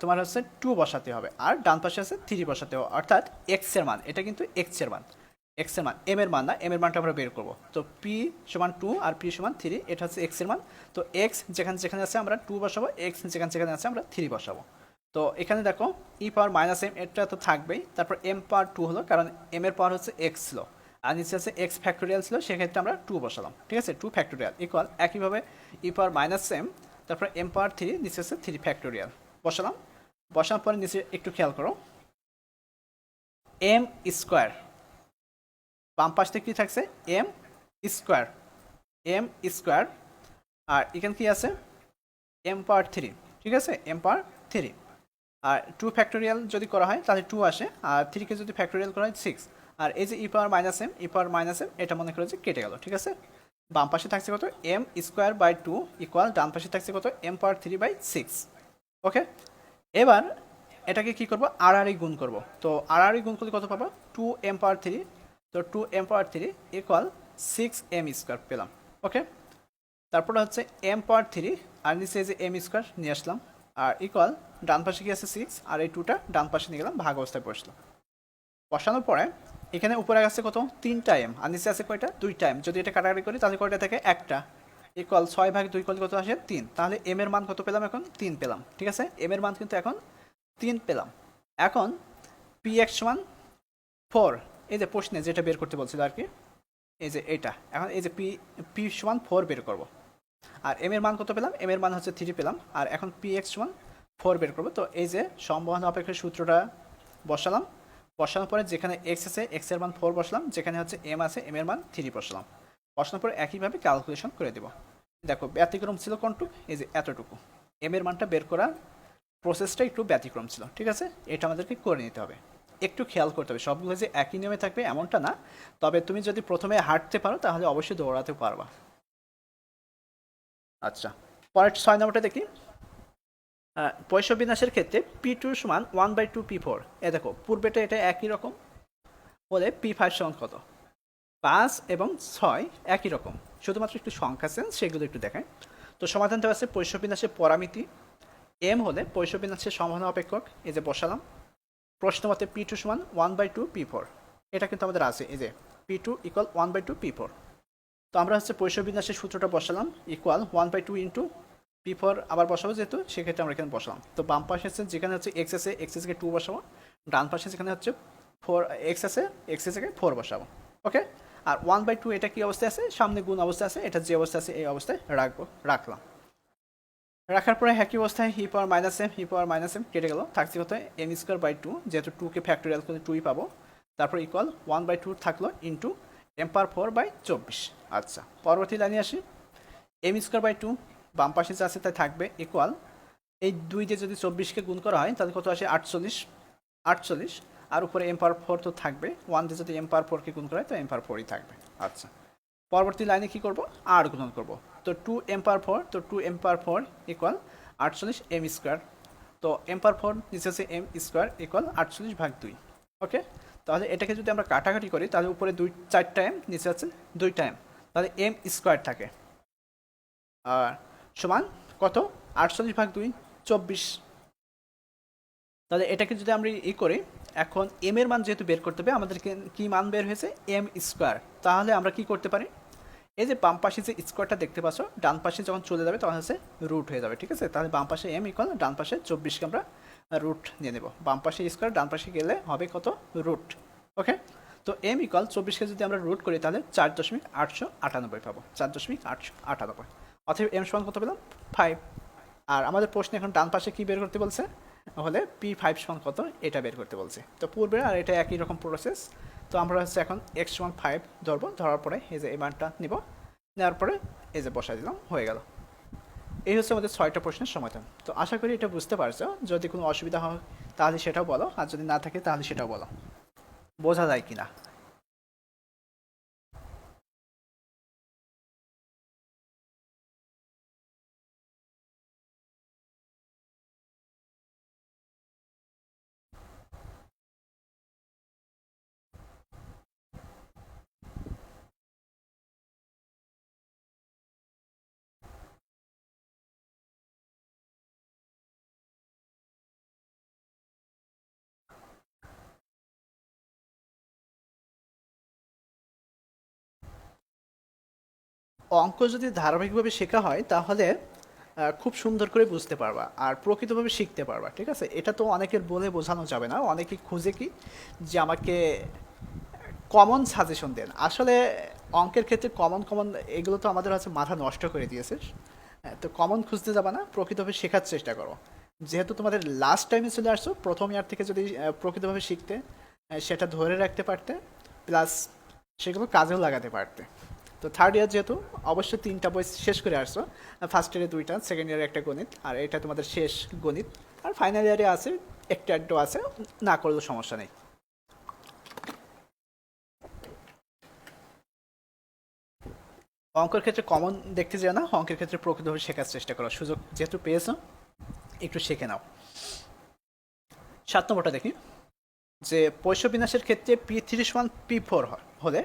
তোমার হচ্ছে 2 বসাতে হবে, আর ডান পাশে আছে 3 বসাতে হবে, অর্থাৎ x এর মান, এটা কিন্তু x এর মান, m এর মান না, m এর মানটা আমরা বের করব। তো p সমান 2 আর p সমান 3, এটা হচ্ছে x এর মান। তো x যেখানে যেখানে আছে আমরা 2 বসাবো, x যেখানে যেখানে আছে আমরা 3 বসাবো। তো এখানে দেখো ই পাওয়ার মাইনাস এম এটা তো থাকবেই, তারপর এম পাওয়ার টু হলো, কারণ এম এর পাওয়ার হচ্ছে এক্স ছিল আর নিচে আছে এক্স ফ্যাক্টোরিয়াল ছিল, সেক্ষেত্রে আমরা টু বসালাম, ঠিক আছে, টু ফ্যাক্টোরিয়াল ইকুয়াল একইভাবে ই পাওয়ার মাইনাস এম, তারপর এম পাওয়ার থ্রি, নিচে আছে থ্রি ফ্যাক্টোরিয়াল বসালাম। বসানোর পরে নিচে একটু খেয়াল করো, এম স্কোয়ার, বাম পাশ থেকে কি থাকছে এম স্কোয়ার, এম স্কোয়ার, আর এখানে কি আছে এম পাওয়ার থ্রি, ঠিক আছে, এম পাওয়ার থ্রি, আর টু ফ্যাক্টোরিয়াল যদি করা হয় তাহলে টু আসে, আর থ্রিকে যদি ফ্যাক্টোরিয়াল করা হয় সিক্স, আর এই যে ই power minus M, E power minus M, এটা মনে করো যে কেটে গেল, ঠিক আছে। বাম পাশে থাকছে কত M square by two equal ডান পাশে থাকছে কত M power three by six. Okay, এবার এটাকে কি করব আড়াআড়ি গুণ করব, তো আড়াআড়ি গুণ করলে কত পাবো টু এম পাওয়ার থ্রি, তো two M power three equal six M square পেলাম। ওকে, তারপরে হচ্ছে এম পাওয়ার থ্রি আর নিচে যে এম স্কোয়ার নিয়ে আসলাম, আর ইকুয়াল ডান পাশে কি আছে সিক্স, আর এই টুটা ডান পাশে নিয়ে গেলাম, ভাগ অবস্থায় বসলো। বসানোর পরে এখানে উপরে আছে কত তিনটা এম আর নিচে আছে কয়টা দুইটা এম, যদি এটা কাটাকাটি করি তাহলে কয়টা থাকে একটা, ইকুয়াল ছয় ভাগ দুই করলে কত আসে তিন, তাহলে এম এর মান কত পেলাম এখন তিন পেলাম, ঠিক আছে, এম এর মান কিন্তু এখন তিন পেলাম। এখন পি এক্স সমান ফোর, এই যে প্রশ্নে যেটা বের করতে বলছিল আর কি, এই যে এটা এখন এই যে পি পি সমান ফোর বের করব, আর এম এর মান কত পেলাম এম এর মান হচ্ছে থ্রি পেলাম, আর এখন পি এক্স সমান ফোর বের করবো, তো এই যে সম্ভাবনা অপেক্ষার সূত্রটা বসালাম, বসানোর পরে যেখানে এক্স আছে এক্স এর মান ফোর বসলাম, যেখানে হচ্ছে এম আছে এম এর মান থ্রি বসলাম, বসানোর পরে একইভাবে ক্যালকুলেশন করে দেবো। দেখো ব্যতিক্রম ছিল কোনটুকু, এই যে এতটুকু, এম এর মানটা বের করার প্রসেসটা একটু ব্যতিক্রম ছিল, ঠিক আছে, এটা আমাদেরকে করে নিতে হবে। একটু খেয়াল করতে হবে সবগুলো যে একই নিয়মে থাকবে এমনটা না, তবে তুমি যদি প্রথমে হাঁটতে পারো তাহলে অবশ্যই দৌড়াতে পারবা। আচ্ছা, পরের ছয় নম্বরটা দেখি, পয়সা বিন্যাসের ক্ষেত্রে পি টু সমান one by two P four, এ দেখো পূর্বেটা এটা একই রকম বলে পি ফাইভ সমান কত, পাঁচ এবং ছয় একই রকম, শুধুমাত্র একটু সংখ্যা সেন্স সেগুলো একটু দেখায়। তো সমাধানটা আছে পয়সা বিন্যাসের পরামিতি এম হলে পয়সা বিন্যাসের সমাধান অপেক্ষক, এই যে বসালাম, প্রশ্ন মতে পি টু সমান one by two P four, এটা কিন্তু আমাদের আছে, এই যে P two equal one by two P four, তো আমরা হচ্ছে পয়সা বিন্যাসের সূত্রটা বসালাম equal one by two into P four আবার বসাবো, যেহেতু সেক্ষেত্রে আমরা এখানে বসালাম, তো বাম পাশে আছে যেখানে হচ্ছে এক্স আছে এক্স এসকে টু বসাবো, ডান পাশে যেখানে হচ্ছে ফোর এক্স আছে এক্স এসকে ফোর বসাবো। ওকে, আর ওয়ান বাই টু এটা কি অবস্থায় আছে সামনে গুণ অবস্থা আছে, এটা যে অবস্থা আছে এই অবস্থায় রাখলাম, রাখার পরে একই অবস্থায় E power minus M E power minus M কেটে গেল, থাকছে কত এম স্কোয়ার বাই টু, যেহেতু টুকে ফ্যাক্টোরিয়াল করে টুই পাবো, তারপর ইকুয়াল ওয়ান বাই টু থাকলো into M power four by চব্বিশ। আচ্ছা, পরবর্তী লাইনে আসি, এম স্কোয়ার বাই টু বাম পাশে যা আছে তাই থাকবে ইকুয়াল এই দুই দিয়ে যদি চব্বিশকে গুণ করা হয় তাহলে কত আসে আটচল্লিশ, আটচল্লিশ, আর উপরে এম পাওয়ার ফোর তো থাকবে, ওয়ান দিয়ে যদি এম পাওয়ার ফোরকে গুণ করা হয় তো এম পাওয়ার ফোরই থাকবে। আচ্ছা, পরবর্তী লাইনে কি করব আর গুণন করব, তো টু এম পাওয়ার ফোর, তো two M power four equal আটচল্লিশ এম স্কোয়ার, তো এম পাওয়ার ফোর নিচে আছে এম স্কোয়ার ইকুয়াল আটচল্লিশ ভাগ দুই। ওকে, তাহলে এটাকে যদি আমরা কাটাকাটি করি তাহলে উপরে দুই চারটা এম নিচে আছে দুইটা এম, তাহলে এম স্কোয়ার থাকে, আর সমান কত আটচল্লিশ ভাগ দুই চব্বিশ, তাহলে এটাকে যদি আমরা করি, এখন এম এর মান যেহেতু বের করতে হবে আমাদেরকে কি মান বের হয়েছে এম স্কোয়ার, তাহলে আমরা কি করতে পারি, এই যে বাম পাশে যে স্কোয়ারটা দেখতে পাচ্ছ ডান পাশে যখন চলে যাবে তখন হচ্ছে রুট হয়ে যাবে, ঠিক আছে, তাহলে বাম পাশে এম ইকুয়াল ডান পাশে চব্বিশকে আমরা রুট নিয়ে নেব, বাম পাশে স্কোয়ার ডান পাশে গেলে হবে কত রুট। ওকে, তো এম ইকুয়াল চব্বিশকে যদি আমরা রুট করি তাহলে 4.898 পাবো, 4.898, অথবা এম সমান কত পেলাম ফাইভ, আর আমাদের প্রশ্নে এখন ডান পাশে কি বের করতে বলছে, হলে পি ফাইভ সমান কত এটা বের করতে বলছে, তো পূর্বে আর এটা একই রকম প্রসেস, তো আমরা হচ্ছে এখন এক্স সমান ফাইভ ধরবো, ধরার পরে এই যে এই মানটা নিব, নেওয়ার পরে এই যে বসাই দিলাম, হয়ে গেল। এই হচ্ছে আমাদের 6টা প্রশ্নের সমাধান। তো আশা করি এটা বুঝতে পারছো, যদি কোনো অসুবিধা হয় তাহলে সেটাও বলো, আর যদি না থাকে তাহলে সেটাও বলো, বোঝা যায় কিনা। অঙ্ক যদি ধারাবাহিকভাবে শেখা হয় তাহলে খুব সুন্দর করে বুঝতে পারবা আর প্রকৃতভাবে শিখতে পারবা। ঠিক আছে, এটা তো অনেকের বলে বোঝানো যাবে না। অনেকে খুঁজে কি যে আমাকে কমন সাজেশন দেন। আসলে অঙ্কের ক্ষেত্রে কমন কমন এগুলো তো আমাদের হচ্ছে মাথা নষ্ট করে দিয়েছে। তো কমন খুঁজতে যাবা না, প্রকৃতভাবে শেখার চেষ্টা করো। যেহেতু তোমাদের লাস্ট টাইমে চলে আসছো, প্রথম ইয়ার থেকে যদি প্রকৃতভাবে শিখতে, সেটা ধরে রাখতে পারতে, প্লাস সেগুলো কাজেও লাগাতে পারতে। তো থার্ড ইয়ার যেহেতু অবশ্যই 3টা বই শেষ করে আসছো, ফার্স্ট ইয়ারে 2টা, সেকেন্ড ইয়ারে একটা গণিত, আর এটা তোমাদের শেষ গণিত। আর ফাইনাল ইয়ারে আছে একটা আধটু আছে, না করলেও সমস্যা নেই। অঙ্কের ক্ষেত্রে কমন দেখতে যেও না, অঙ্কের ক্ষেত্রে প্রকৃতভাবে শেখার চেষ্টা করো। সুযোগ যেহেতু পেয়েছো, একটু শিখে নাও। 7 নম্বরটা দেখি, যে পৈষ্য বিন্যাসের ক্ষেত্রে P3 = P4 হলে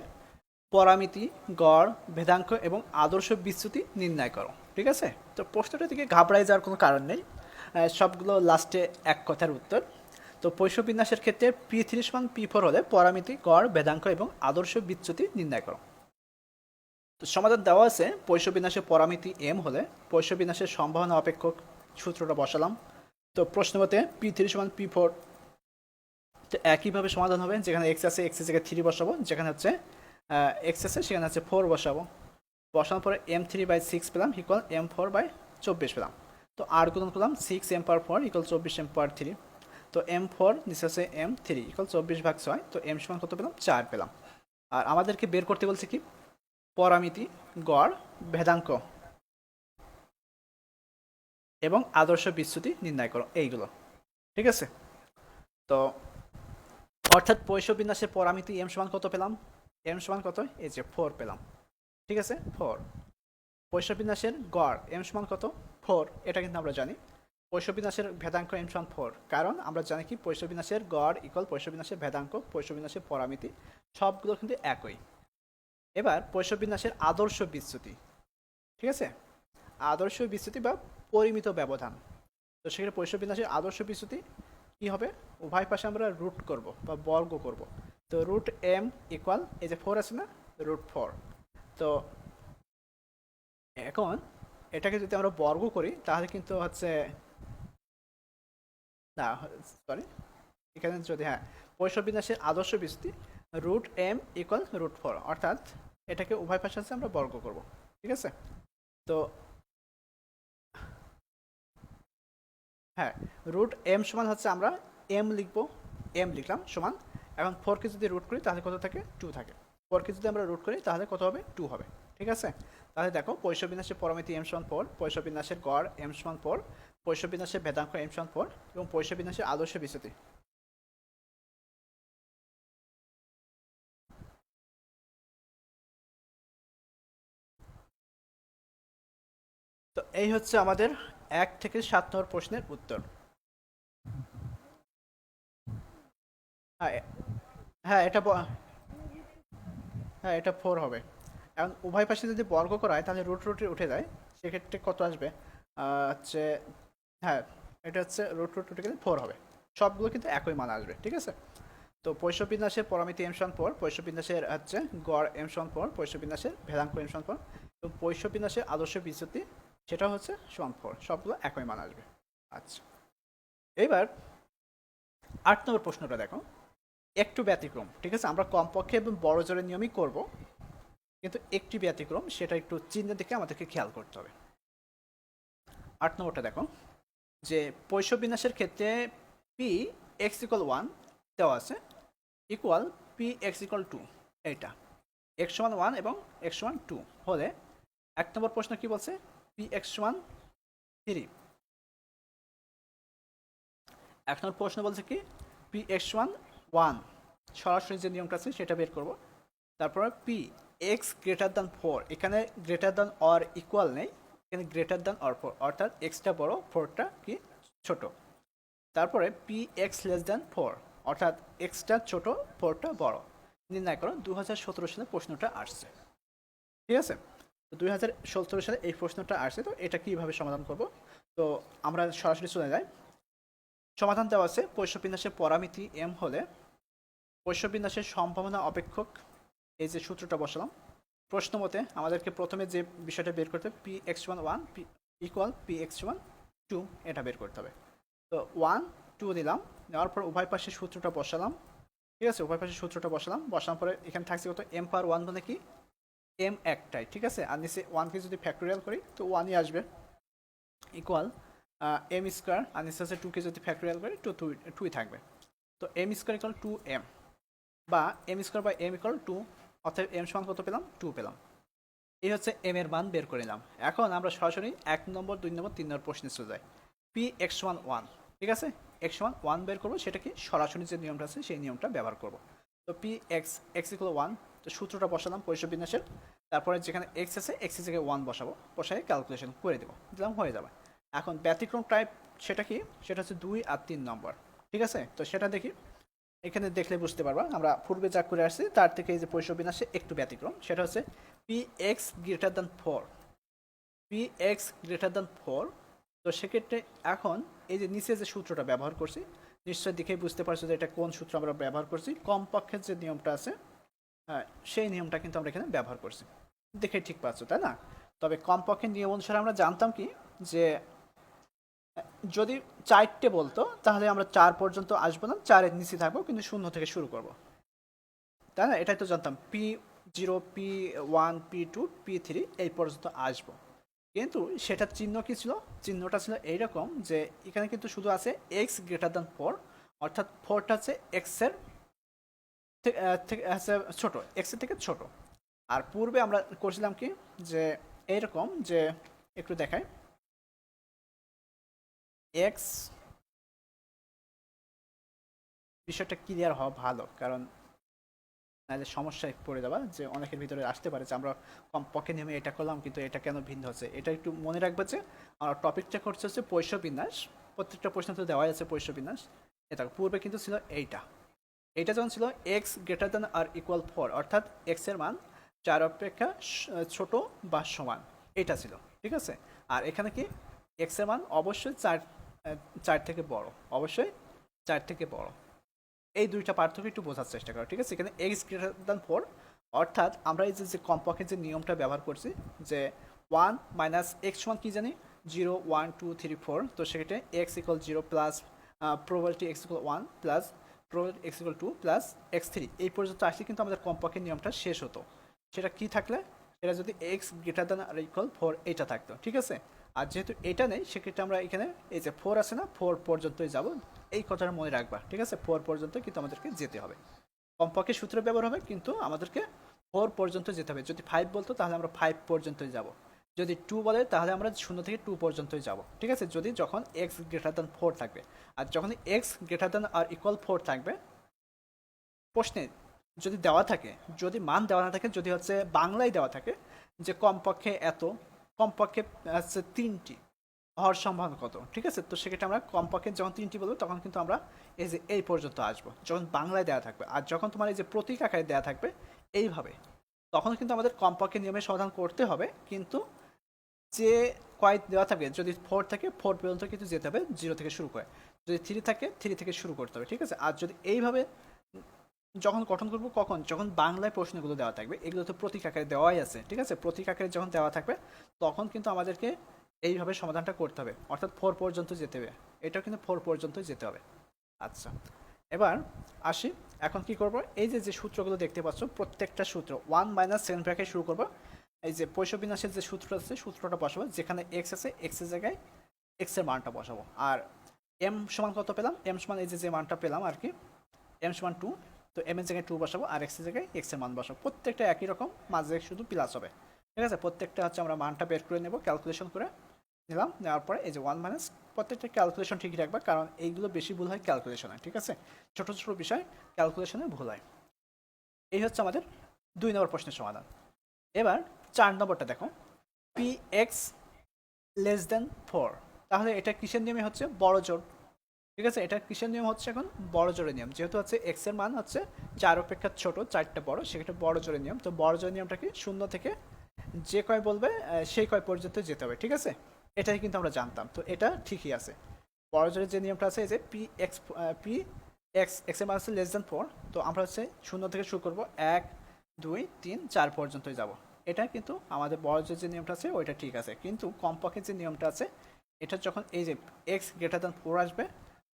পরামিতি, গড়, ভেদাঙ্ক এবং আদর্শ বিচ্যুতি নির্ণয় করো। ঠিক আছে, তো প্রশ্নটা থেকে ঘাবড়ায় যাওয়ার কোনো কারণ নেই, সবগুলো লাস্টে এক কথার উত্তর। তো পৈষ্য বিন্যাসের ক্ষেত্রে P3 = P4 হলে পরামিতি, গড়, ভেদাঙ্ক এবং আদর্শ বিচ্যুতি নির্ণয় করো। তো সমাধান দেওয়া আছে, পৈষ্য বিন্যাসের পরামিতি m হলে পৈষ্য বিন্যাসের সম্ভাবনা অপেক্ষক সূত্রটা বসালাম। তো প্রশ্ন মতে P3 = P4, তো একইভাবে সমাধান হবে। যেখানে এক্স আছে, এক্স এর জায়গায় 3 বসাবো, যেখানে হচ্ছে এক্স আছে সেখানে হচ্ছে 4 বসাবো। বসানোর পরে m3/6 পেলাম ইকুয়াল m4/24 পেলাম। তো আর গুণন করলাম 6m/4 ইকুয়াল 24m/3। তো m4 নিচে আছে m3 ইকুয়াল 24/6। তো m সমান কত পেলাম? 4 পেলাম। আর আমাদেরকে বের করতে বলছে কি? পরামিতি, গড়, ভেদাঙ্ক এবং আদর্শ বিচ্যুতি নির্ণয় করো, এইগুলো। ঠিক আছে, তো অর্থাৎ পৈষ্য বিন্যাসের পরামিতি m সমান কত পেলাম? m সমান কত? এই যে 4 পেলাম। ঠিক আছে, 4। পৈষ্য বিন্যাসের গড় m সমান কত? 4, এটা কিন্তু আমরা জানি। পৈষ্য বিন্যাসের ভেদাঙ্ক m সমান 4, কারণ আমরা জানি কি পৈষ্য বিন্যাসের গড় ইকুয়াল পৈষ্য বিন্যাসের ভেদাঙ্ক, পৈষ্য বিন্যাসের পরামিতি, সবগুলো কিন্তু একই। এবার পৈষ্য বিন্যাসের আদর্শ বিচ্যুতি। ঠিক আছে, আদর্শ বিচ্যুতি বা পরিমিত ব্যবধান। তো সেক্ষেত্রে পৈষ্য বিন্যাসের আদর্শ বিচ্যুতি কি হবে? উভয় পাশে আমরা রুট করব বা বর্গ করব। তো রুট m ইকুয়াল এই যে 4 আছে না, √4। তো এখন এটাকে যদি আমরা বর্গ করি তাহলে কিন্তু হচ্ছে না, সরি, এখানে যদি পৈষ্য বিন্যাসের আদর্শ বিচ্যুতি √m ইকুয়াল √4, অর্থাৎ এটাকে উভয় পাশে আছে আমরা বর্গ করব। ঠিক আছে, তো √m সমান হচ্ছে আমরা m লিখবো, m লিখলাম সমান, এখন 4কে যদি রুট করি তাহলে কত থাকে? 2 থাকে। 4কে যদি আমরা রুট করি তাহলে কত হবে? 2 হবে। ঠিক আছে, তাহলে দেখো পৈষ্য বিন্যাসের পরামিতি m সমান 4, পৈষ্য বিন্যাসের গড় m সমান 4, পৈষ্য বিন্যাসের ভেদাঙ্ক m সমান 4 এবং পৈষ্য বিন্যাসের আদর্শ বিচ্যুতি। তো এই হচ্ছে আমাদের 1 থেকে 7 নম্বর প্রশ্নের উত্তর। হ্যাঁ, হ্যাঁ এটা হ্যাঁ এটা 4 হবে। এখন উভয় পাশে যদি বর্গ করা হয় তাহলে রুট রুটে উঠে যায়, সেক্ষেত্রে কত আসবে? হচ্ছে, হ্যাঁ, এটা হচ্ছে রুট রুট উঠে গেলে 4 হবে। সবগুলো কিন্তু একই মান আসবে। ঠিক আছে, তো পৈষ্য বিন্যাসের পরামিতি m সমান 4, পৈষ্য বিন্যাসের হচ্ছে গড় m সমান 4, পৈষ্য বিন্যাসের ভেদাঙ্ক m সমান 4 এবং পৈষ্য বিন্যাসের আদর্শ বিচ্যুতি সেটা হচ্ছে সমান 4, সবগুলো একই মান আসবে। আচ্ছা, এবার 8 নম্বর প্রশ্নটা দেখো, একটু ব্যতিক্রম। ঠিক আছে, আমরা কমপক্ষে এবং বড় জোরের নিয়মই করব, কিন্তু একটি ব্যতিক্রম, সেটা একটু চিহ্নের দিকে আমাদেরকে খেয়াল করতে হবে। 8 নম্বরটা দেখো, যে পৈষ্য বিন্যাসের ক্ষেত্রে p(x=1) দেওয়া আছে ইকুয়াল p(x=2), এইটা x সমান 1 এবং x সমান 2 হলে 1 নম্বর প্রশ্ন কি বলছে? px সমান 3। 1 নম্বর প্রশ্ন বলছে কি px সমান 1, সরাসরি যে নিয়মটা আছে সেটা বের করব। তারপরে p(x>4, এখানে গ্রেটার দ্যান অর ইকুয়াল নেই, এখানে গ্রেটার দ্যান অর 4, অর্থাৎ এক্সটা বড়, 4টা কি ছোট। তারপরে p(x>4, অর্থাৎ এক্সটা ছোট, 4টা বড়। নির্ণয় করো। 2017 সালে প্রশ্নটা আসছে। ঠিক আছে, তো 2017 সালে এই প্রশ্নটা আসছে। তো এটা কিভাবে সমাধান করব? তো আমরা সরাসরি চলে যাই। সমাধান দেওয়া আছে, পৈষ্য বিন্যাসের পরামিতি m হলে পৈষ্য বিন্যাসের সম্ভাবনা অপেক্ষক, এই যে সূত্রটা বসালাম। প্রশ্ন মতে আমাদেরকে প্রথমে যে বিষয়টা বের করতে, p(x=1), p equal P x সমান 2, এটা বের করতে হবে। তো 1 2 দিলাম, নেওয়ার পর উভয় পাশে সূত্রটা বসালাম, ঠিক আছে, উভয় পাশে সূত্রটা বসানোর পরে এখানে থাকছে কত, এম পাওয়ার 1 মানে কি এম একটাই, ঠিক আছে, আর নিচে 1কে যদি ফ্যাক্টোরিয়াল করি তো 1ই আসবে, ইকুয়াল এম স্কোয়ার, আর নিচে আছে 2কে যদি ফ্যাক্টোরিয়াল করি তো 2ই থাকবে। তো এম স্কোয়ার ইকুয়াল 2m, বা এম স্কোয়ার বা এম ইকুয়াল 2, অর্থাৎ এম সমান কত পেলাম, 2 পেলাম। এই হচ্ছে এম এর মান বের করে নিলাম। এখন আমরা সরাসরি 1 নম্বর 2 নম্বর 3 নম্বর প্রশ্নে চলে যাই। পি এক্স সমান 1, ঠিক আছে, এক্স সমান 1 বের করবো, সেটা কি সরাসরি যে নিয়মটা আছে সেই নিয়মটা ব্যবহার করব। তো পি এক্স এক্স ইকুয়াল 1, তো সূত্রটা বসালাম পরিসর বিন্যাসের, তারপরে যেখানে এক্স আছে এক্স এর জায়গায় 1 বসাবো, বসাই ক্যালকুলেশন করে দেবো, দিলাম, হয়ে যাবে। এখন ব্যতিক্রম টাইপ সেটা কি, সেটা হচ্ছে 2 আর 3 নম্বর, ঠিক আছে। তো সেটা দেখি, এখানে দেখলে বুঝতে পারবা আমরা পূর্বে যা করে আসছি তার থেকে এই যে পরিসর বিন্যাসে একটু ব্যতিক্রম, সেটা হচ্ছে P x greater than 4, P x greater than 4। তো সেক্ষেত্রে এখন এই যে নিচে যে সূত্রটা ব্যবহার করছি, নিশ্চয়ই দেখেই বুঝতে পারছো যে এটা কোন সূত্র আমরা ব্যবহার করছি, কমপক্ষের যে নিয়মটা আছে সেই নিয়মটা কিন্তু আমরা এখানে ব্যবহার করছি, দেখে ঠিক পাচ্ছ তাই না। তবে কমপক্ষের নিয়ম অনুসারে আমরা জানতাম কি, যে যদি 4টে বলতো তাহলে আমরা 4 পর্যন্ত আসবো না, 4-এর নিচে থাকবো, কিন্তু 0 থেকে শুরু করব, তাই না, এটাই তো জানতাম, P0 P1 P2 P3 এই পর্যন্ত আসবো। কিন্তু সেটার চিহ্ন কি ছিল, চিহ্নটা ছিল এইরকম যে এখানে কিন্তু শুধু আছে এক্স গ্রেটার দ্যান 4, অর্থাৎ 4টা হচ্ছে এক্স এর ছোট, এক্স এর থেকে ছোট। আর পূর্বে আমরা করছিলাম কি, যে এইরকম, যে একটু দেখাই, এক্স, বিষয়টা ক্লিয়ার হওয়া ভালো, কারণ নাহলে সমস্যায় পড়ে যাবা, যে অনেকের ভিতরে আসতে পারে যে আমরা কমপক্ষে নেমে এটা করলাম কিন্তু এটা কেন ভিন্ন হচ্ছে। এটা একটু মনে রাখবে যে আমার টপিকটা করছে হচ্ছে পৈষ্য বিন্যাস, প্রত্যেকটা প্রশ্ন তো দেওয়াই আছে পৈষ্য বিন্যাস। এটা পূর্বে কিন্তু ছিল এইটা যখন ছিল এক্স গ্রেটার দ্যান আর ইকুয়াল 4, অর্থাৎ এক্স এর মান 4 অপেক্ষা ছোট বা সমান, এটা ছিল, ঠিক আছে। আর এখানে কি, এক্স এর মান অবশ্যই 4 থেকে বড়, অবশ্যই 4 থেকে বড়। এই দুইটা পার্থক্য একটু বোঝার চেষ্টা করো, ঠিক আছে। এখানে এক্স গ্রেটার দ্যান 4, অর্থাৎ আমরা এই যে কমপক্ষে যে নিয়মটা ব্যবহার করছি, যে 1 মাইনাস এক্স সমান কি জানি, 0 1 2 3 4, তো সেক্ষেত্রে x equal 0 plus probability x equal 1 plus probability x equal 2 plus x 3, এই পর্যন্ত আসলে কিন্তু আমাদের কমপক্ষে নিয়মটা শেষ হতো। সেটা কি থাকলে, সেটা যদি এক্স গ্রেটার দ্যান আর ইকুয়াল 4 এটা থাকতো, ঠিক আছে। আর যেহেতু এটা নেই, সেক্ষেত্রে আমরা এখানে এই যে 4 আছে না, 4 পর্যন্তই যাব, এই কথাটা মনে রাখবা, ঠিক আছে। 4 পর্যন্ত কিন্তু আমাদেরকে যেতে হবে, কমপক্ষে সূত্র ব্যবহার হবে, কিন্তু আমাদেরকে 4 পর্যন্ত যেতে হবে। যদি 5 বলতো তাহলে আমরা 5 পর্যন্তই যাব, যদি 2 বলে তাহলে আমরা 0 থেকে 2 পর্যন্তই যাব, ঠিক আছে, যদি যখন এক্স গ্রেটার দ্যান 4 থাকবে। আর যখন এক্স গ্রেটার দ্যান আর ইকুয়াল 4 থাকবে, প্রশ্নে যদি দেওয়া থাকে, যদি মান দেওয়া না থাকে, যদি হচ্ছে বাংলায় দেওয়া থাকে যে কমপক্ষে এত, কমপক্ষে হচ্ছে 3টি হওয়ার সম্ভাবনা কত, ঠিক আছে, তো সেক্ষেত্রে আমরা কমপক্ষে যখন 3টি বলবো তখন কিন্তু আমরা এই যে এই পর্যন্ত আসবো, যখন বাংলায় দেওয়া থাকবে। আর যখন তোমার এই যে প্রতীক আকারে দেওয়া থাকবে এইভাবে, তখন কিন্তু আমাদের কমপক্ষে নিয়মের সমাধান করতে হবে, কিন্তু যে কয় দেওয়া থাকবে, যদি 4 থাকে 4 পর্যন্ত কিন্তু যেতে হবে 0 থেকে শুরু করে, যদি 3 থাকে 3 থেকে শুরু করতে হবে, ঠিক আছে। আর যদি এইভাবে যখন গঠন করবো, কখন, যখন বাংলায় প্রশ্নগুলো দেওয়া থাকবে, এগুলো তো প্রতীক আকারে দেওয়াই আছে, ঠিক আছে, প্রতীক আকারে যখন দেওয়া থাকবে তখন কিন্তু আমাদেরকে এইভাবে সমাধানটা করতে হবে, অর্থাৎ 4 পর্যন্ত যেতে হবে, এটাও কিন্তু 4 পর্যন্ত যেতে হবে। আচ্ছা, এবার আসি, এখন কি করব, এই যে সূত্রগুলো দেখতে পাচ্ছ, প্রত্যেকটা সূত্র 1 মাইনাস 7 ব্র্যাকেট শুরু করবো, এই যে পৈষ্য বিন্যাসের যে সূত্রটা আছে সূত্রটা বসাবো, যেখানে এক্স আছে এক্স এর জায়গায় এক্স এর মানটা বসাবো। আর এম সমান কত পেলাম, এম সমান এই যে মানটা পেলাম আর কি, এম সমান 2, তো এম এর জায়গায় 2 বসাবো, আর এক্স এর জায়গায় এক্স এর মান বসাবো, প্রত্যেকটা একই রকম, মাঝে শুধু প্লাস হবে, ঠিক আছে। প্রত্যেকটা হচ্ছে আমরা মানটা বের করে নেব, ক্যালকুলেশন করে নিলাম, নেওয়ার পরে এই যে 1 মাইনাস, প্রত্যেকটা ক্যালকুলেশন ঠিক রাখবা, কারণ এইগুলো বেশি ভুল হয় ক্যালকুলেশনে, ঠিক আছে, ছোট ছোট বিষয় ক্যালকুলেশনে ভুল হয়। এই হচ্ছে আমাদের 2 নম্বর প্রশ্নের সমাধান। এবার 4 নম্বরটা দেখো, পি এক্স লেস দেন 4, তাহলে এটা কিসের নিয়মে হচ্ছে, বড় জোর, ঠিক আছে। এটা কিসের নিয়ম হচ্ছে, এখন বড় জোরের নিয়ম, যেহেতু হচ্ছে এক্স এর মান হচ্ছে 4 অপেক্ষা ছোট, 4টা বড়, সেক্ষেত্রে বড় জোরের নিয়ম। তো বড় জোরের নিয়মটা কি, 0 থেকে যে কয় বলবে সেই কয় পর্যন্ত যেতে হবে, ঠিক আছে, এটাই কিন্তু আমরা জানতাম, তো এটা ঠিকই আছে। বড় জোরের যে নিয়মটা আছে, এই যে পি এক্স এক্স এর মান আছে লেস দেন 4, তো আমরা হচ্ছে 0 থেকে শুরু করবো, 1 2 3 4 পর্যন্তই যাব, এটা কিন্তু আমাদের বড়জোর যে নিয়মটা আছে ওইটা ঠিক আছে, কিন্তু কমপক্ষে যে নিয়মটা আছে এটা যখন এই যে এক্স গ্রেটার দ্যান 4 আসবে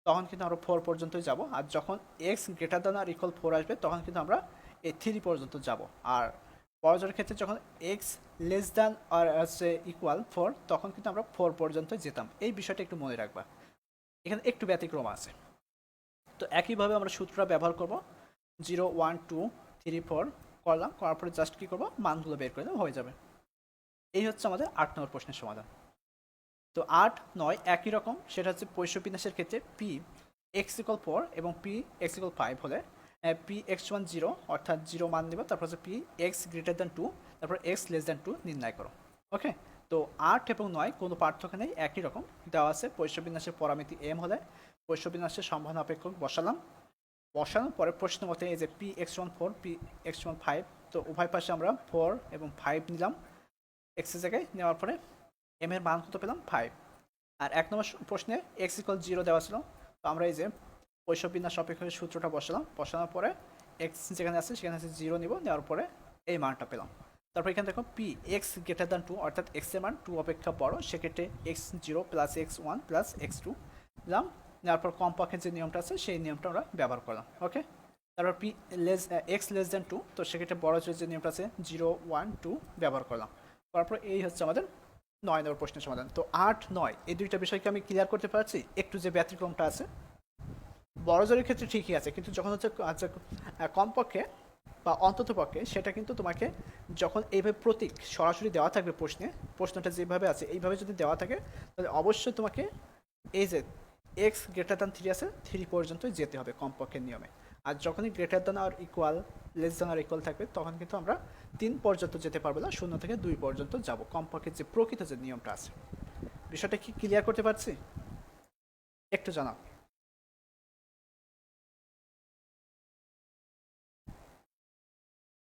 তখন কিন্তু আমরা 4 পর্যন্তই যাব, আর যখন এক্স গ্রেটার দ্যান আর ইকুয়াল 4 আসবে তখন কিন্তু আমরা এই 3 পর্যন্ত যাব। আর বড়জোরের ক্ষেত্রে যখন এক্স লেস দ্যান আর আছে ইকুয়াল 4 তখন কিন্তু আমরা 4 পর্যন্ত যেতাম। এই বিষয়টা একটু মনে রাখবা, এখানে একটু ব্যতিক্রম আছে। তো একইভাবে আমরা সূত্রটা ব্যবহার করব, 0 1 2 3 4 করলাম, করার পরে জাস্ট কী করবো, মানগুলো বের করে দেবো, হয়ে যাবে। এই হচ্ছে আমাদের 8 নম্বর প্রশ্নের সমাধান। তো 8 9 একই রকম, সেটা হচ্ছে পৈশবিন্যাসের ক্ষেত্রে পি এক্স ইকুয়াল 4 এবং পি এক্স ইকুয়াল 5 হলে পি এক্স ওয়ান 0 অর্থাৎ 0 মান নেব, তারপর হচ্ছে পি এক্স গ্রেটার দ্যান 2, তারপর এক্স লেস দ্যান 2 নির্ণয় করো। ওকে, তো 8 এবং 9 কোনো পার্থক্য নেই, একই রকম দেওয়া আছে। পৈশবিন্যাসের পরামিতি এম হলে পৈশবিন্যাসের সম্ভাবনা অপেক্ষক বসালাম, বসানোর পরে প্রশ্ন মতে এই যে P x one 4 P x one 5, তো উভয় পাশে আমরা 4 এবং 5 নিলাম এক্সের জায়গায়, নেওয়ার পরে এম এর মান কত পেলাম 5। আর 1 নম্বর প্রশ্নে এক্স ইকুয়াল 0 দেওয়া ছিল, তো আমরা এই যে পৈশবিন্যাস অপেক্ষকের সূত্রটা বসালাম, বসানোর পরে এক্স যেখানে আছে সেখানে আছে 0 নিব, নেওয়ার পরে এই মানটা পেলাম। তারপর এখানে দেখো পি এক্স গ্রেটার দ্যান 2 অর্থাৎ এক্স এর মান 2 অপেক্ষা বড়, সেক্ষেত্রে x 0 plus x 1 plus x 2 দিলাম, নেওয়ার পর কমপক্ষে যে নিয়মটা আছে সেই নিয়মটা আমরা ব্যবহার করলাম। ওকে, তারপর পি এক্স লেস দ্যান 2, তো সেক্ষেত্রে বড় যে নিয়মটা আছে 0 1 2 ব্যবহার করলাম। তারপর এই হচ্ছে আমাদের 9 নম্বর প্রশ্নের সমাধান। তো 8 9 এই দুইটা বিষয়কে আমি ক্লিয়ার করতে পারছি। একটু যে ব্যতিক্রমটা আছে বড়জোরের ক্ষেত্রে ঠিকই আছে, কিন্তু যখন হচ্ছে কমপক্ষে বা অন্তত পক্ষে, সেটা কিন্তু তোমাকে যখন এইভাবে প্রতীক সরাসরি দেওয়া থাকবে প্রশ্নে, প্রশ্নটা যেভাবে আছে এইভাবে যদি দেওয়া থাকে তাহলে অবশ্যই তোমাকে এই যে এক্স গ্রেটার দ্যান 3 আছে 3 পর্যন্ত যেতে হবে কমপক্ষের নিয়মে। আর যখনই গ্রেটার দ্যান আর ইকুয়াল লেস দ্যান আর ইকুয়াল থাকবে তখন কিন্তু আমরা 3 পর্যন্ত যেতে পারবো না, 0 থেকে 2 পর্যন্ত যাব কমপক্ষে যে প্রকৃত যে নিয়মটা আছে। বিষয়টা কি ক্লিয়ার করতে পারছি? একটু জানাও।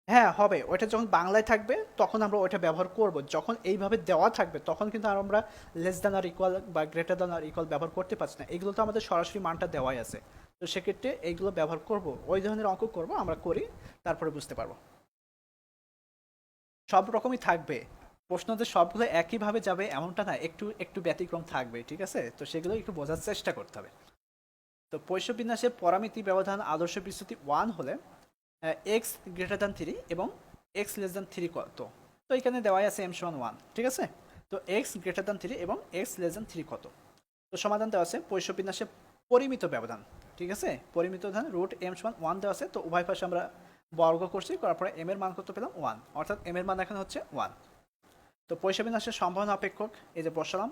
হ্যাঁ হবে, ওইটা যখন বাংলায় থাকবে তখন আমরা ওইটা ব্যবহার করব, যখন এইভাবে দেওয়া থাকবে তখন কিন্তু আর আমরা লেস দ্যান আর ইকুয়াল বা গ্রেটার দ্যান আর ইকুয়াল ব্যবহার করতে পারছি না, এগুলো তো আমাদের সরাসরি মানটা দেওয়াই আছে। তো সেক্ষেত্রে এইগুলো ব্যবহার করব, ওই ধরনের অঙ্ক করব আমরা, করি তারপরে বুঝতে পারবো। সব রকমই থাকবে, প্রশ্ন যে সবগুলো একইভাবে যাবে এমনটা না, একটু একটু ব্যতিক্রম থাকবে, ঠিক আছে? তো সেগুলো একটু বোঝার চেষ্টা করতে হবে। তো পৈশবিন্যাসের পরামিতি ব্যবধান আদর্শ বিস্তৃতি 1 হলে এক্স গ্রেটার দ্যান 3 এবং এক্স লেস দ্যান 3 কত? তো এখানে দেওয়াই আছে এম সমান 1, ঠিক আছে? তো এক্স গ্রেটার দ্যান 3 এবং এক্স লেস দ্যান 3 কত? তো সমাধান দেওয়া আছে পৈশবিন্যাসের পরিমিত ব্যবধান, ঠিক আছে? পরিমিত ব্যবধান রুট এম সমান 1 দেওয়া আছে, তো উভয় পাশে আমরা বর্গ করছি, করার পরে এম এর মান কত পেলাম 1, অর্থাৎ এম এর মান এখানে হচ্ছে 1। তো পৈশবিন্যাসের সম্ভাবনা অপেক্ষক এই যে বসালাম,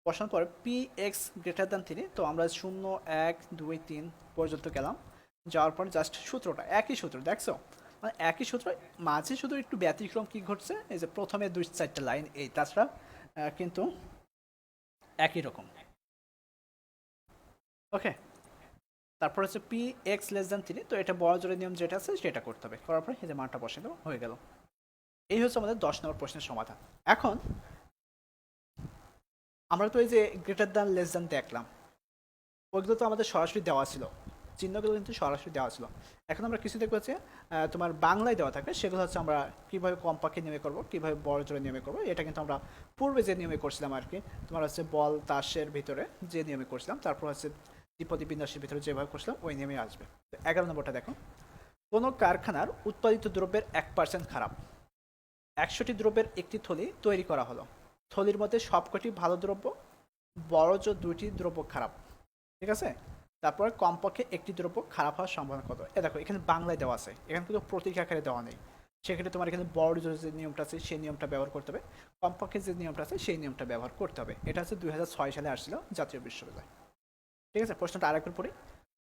বসানোর পরে পি এক্স গ্রেটার দ্যান 3, তো আমরা 0 1 2 3 পর্যন্ত গেলাম, যাওয়ার পর জাস্ট সূত্রটা একই সূত্র, দেখছো? মানে একই সূত্র, মাঝে শুধু একটু ব্যতিক্রম কি ঘটছে, এই যে প্রথমে 2 4টা লাইন, এই তাছাড়া কিন্তু একই রকম। ওকে, তারপর হচ্ছে পি এক্স লেস দ্যান 3, তো এটা বড় জোরের নিয়ম যেটা আছে সেটা করতে হবে, করার পরে এই যে মানটা বসে দেবো, হয়ে গেল। এই হচ্ছে আমাদের 10 নম্বর প্রশ্নের সমাধান। এখন আমরা তো এই যে গ্রেটার দ্যান লেস দ্যান দেখলাম, ওইগুলো তো আমাদের সরাসরি দেওয়া ছিল, চিহ্নগুলো কিন্তু সরাসরি দেওয়া ছিল। এখন আমরা কিছু দেখবো হচ্ছে তোমার বাংলায় দেওয়া থাকে, সেগুলো হচ্ছে আমরা কীভাবে কম পাখি নিয়মে করবো, কীভাবে বড় জোরে নিয়মে করবো, এটা কিন্তু আমরা পূর্বে যে নিয়মে করছিলাম আর কি, তোমার হচ্ছে বল তাসের ভিতরে যে নিয়মে করছিলাম, তারপর হচ্ছে দ্বিপদী বিন্যাসের ভিতরে যেভাবে করছিলাম ওই নিয়মে আসবে। তো 11 নম্বরটা দেখো, কোনো কারখানার উৎপাদিত দ্রব্যের 1% খারাপ, 100টি দ্রব্যের একটি থলি তৈরি করা হলো, থলির মধ্যে সবকটি ভালো দ্রব্য, বড় জোর 2টি দ্রব্য খারাপ, ঠিক আছে? তারপরে কমপক্ষে একটি দ্রব্য খারাপ হওয়ার সম্ভাবনা কত? দেখো এখানে বাংলায় দেওয়া আছে, এখানে কিন্তু প্রতীক আকারে দেওয়া নেই, সেক্ষেত্রে তোমার এখানে বড় জোরের যে নিয়মটা আছে সেই নিয়মটা ব্যবহার করতে হবে, কমপক্ষে যে নিয়মটা আছে সেই নিয়মটা ব্যবহার করতে হবে। এটা হচ্ছে 2006 সালে আসছিল জাতীয় বিশ্ববিদ্যালয়, ঠিক আছে? প্রশ্নটা আরেকবার পড়ি,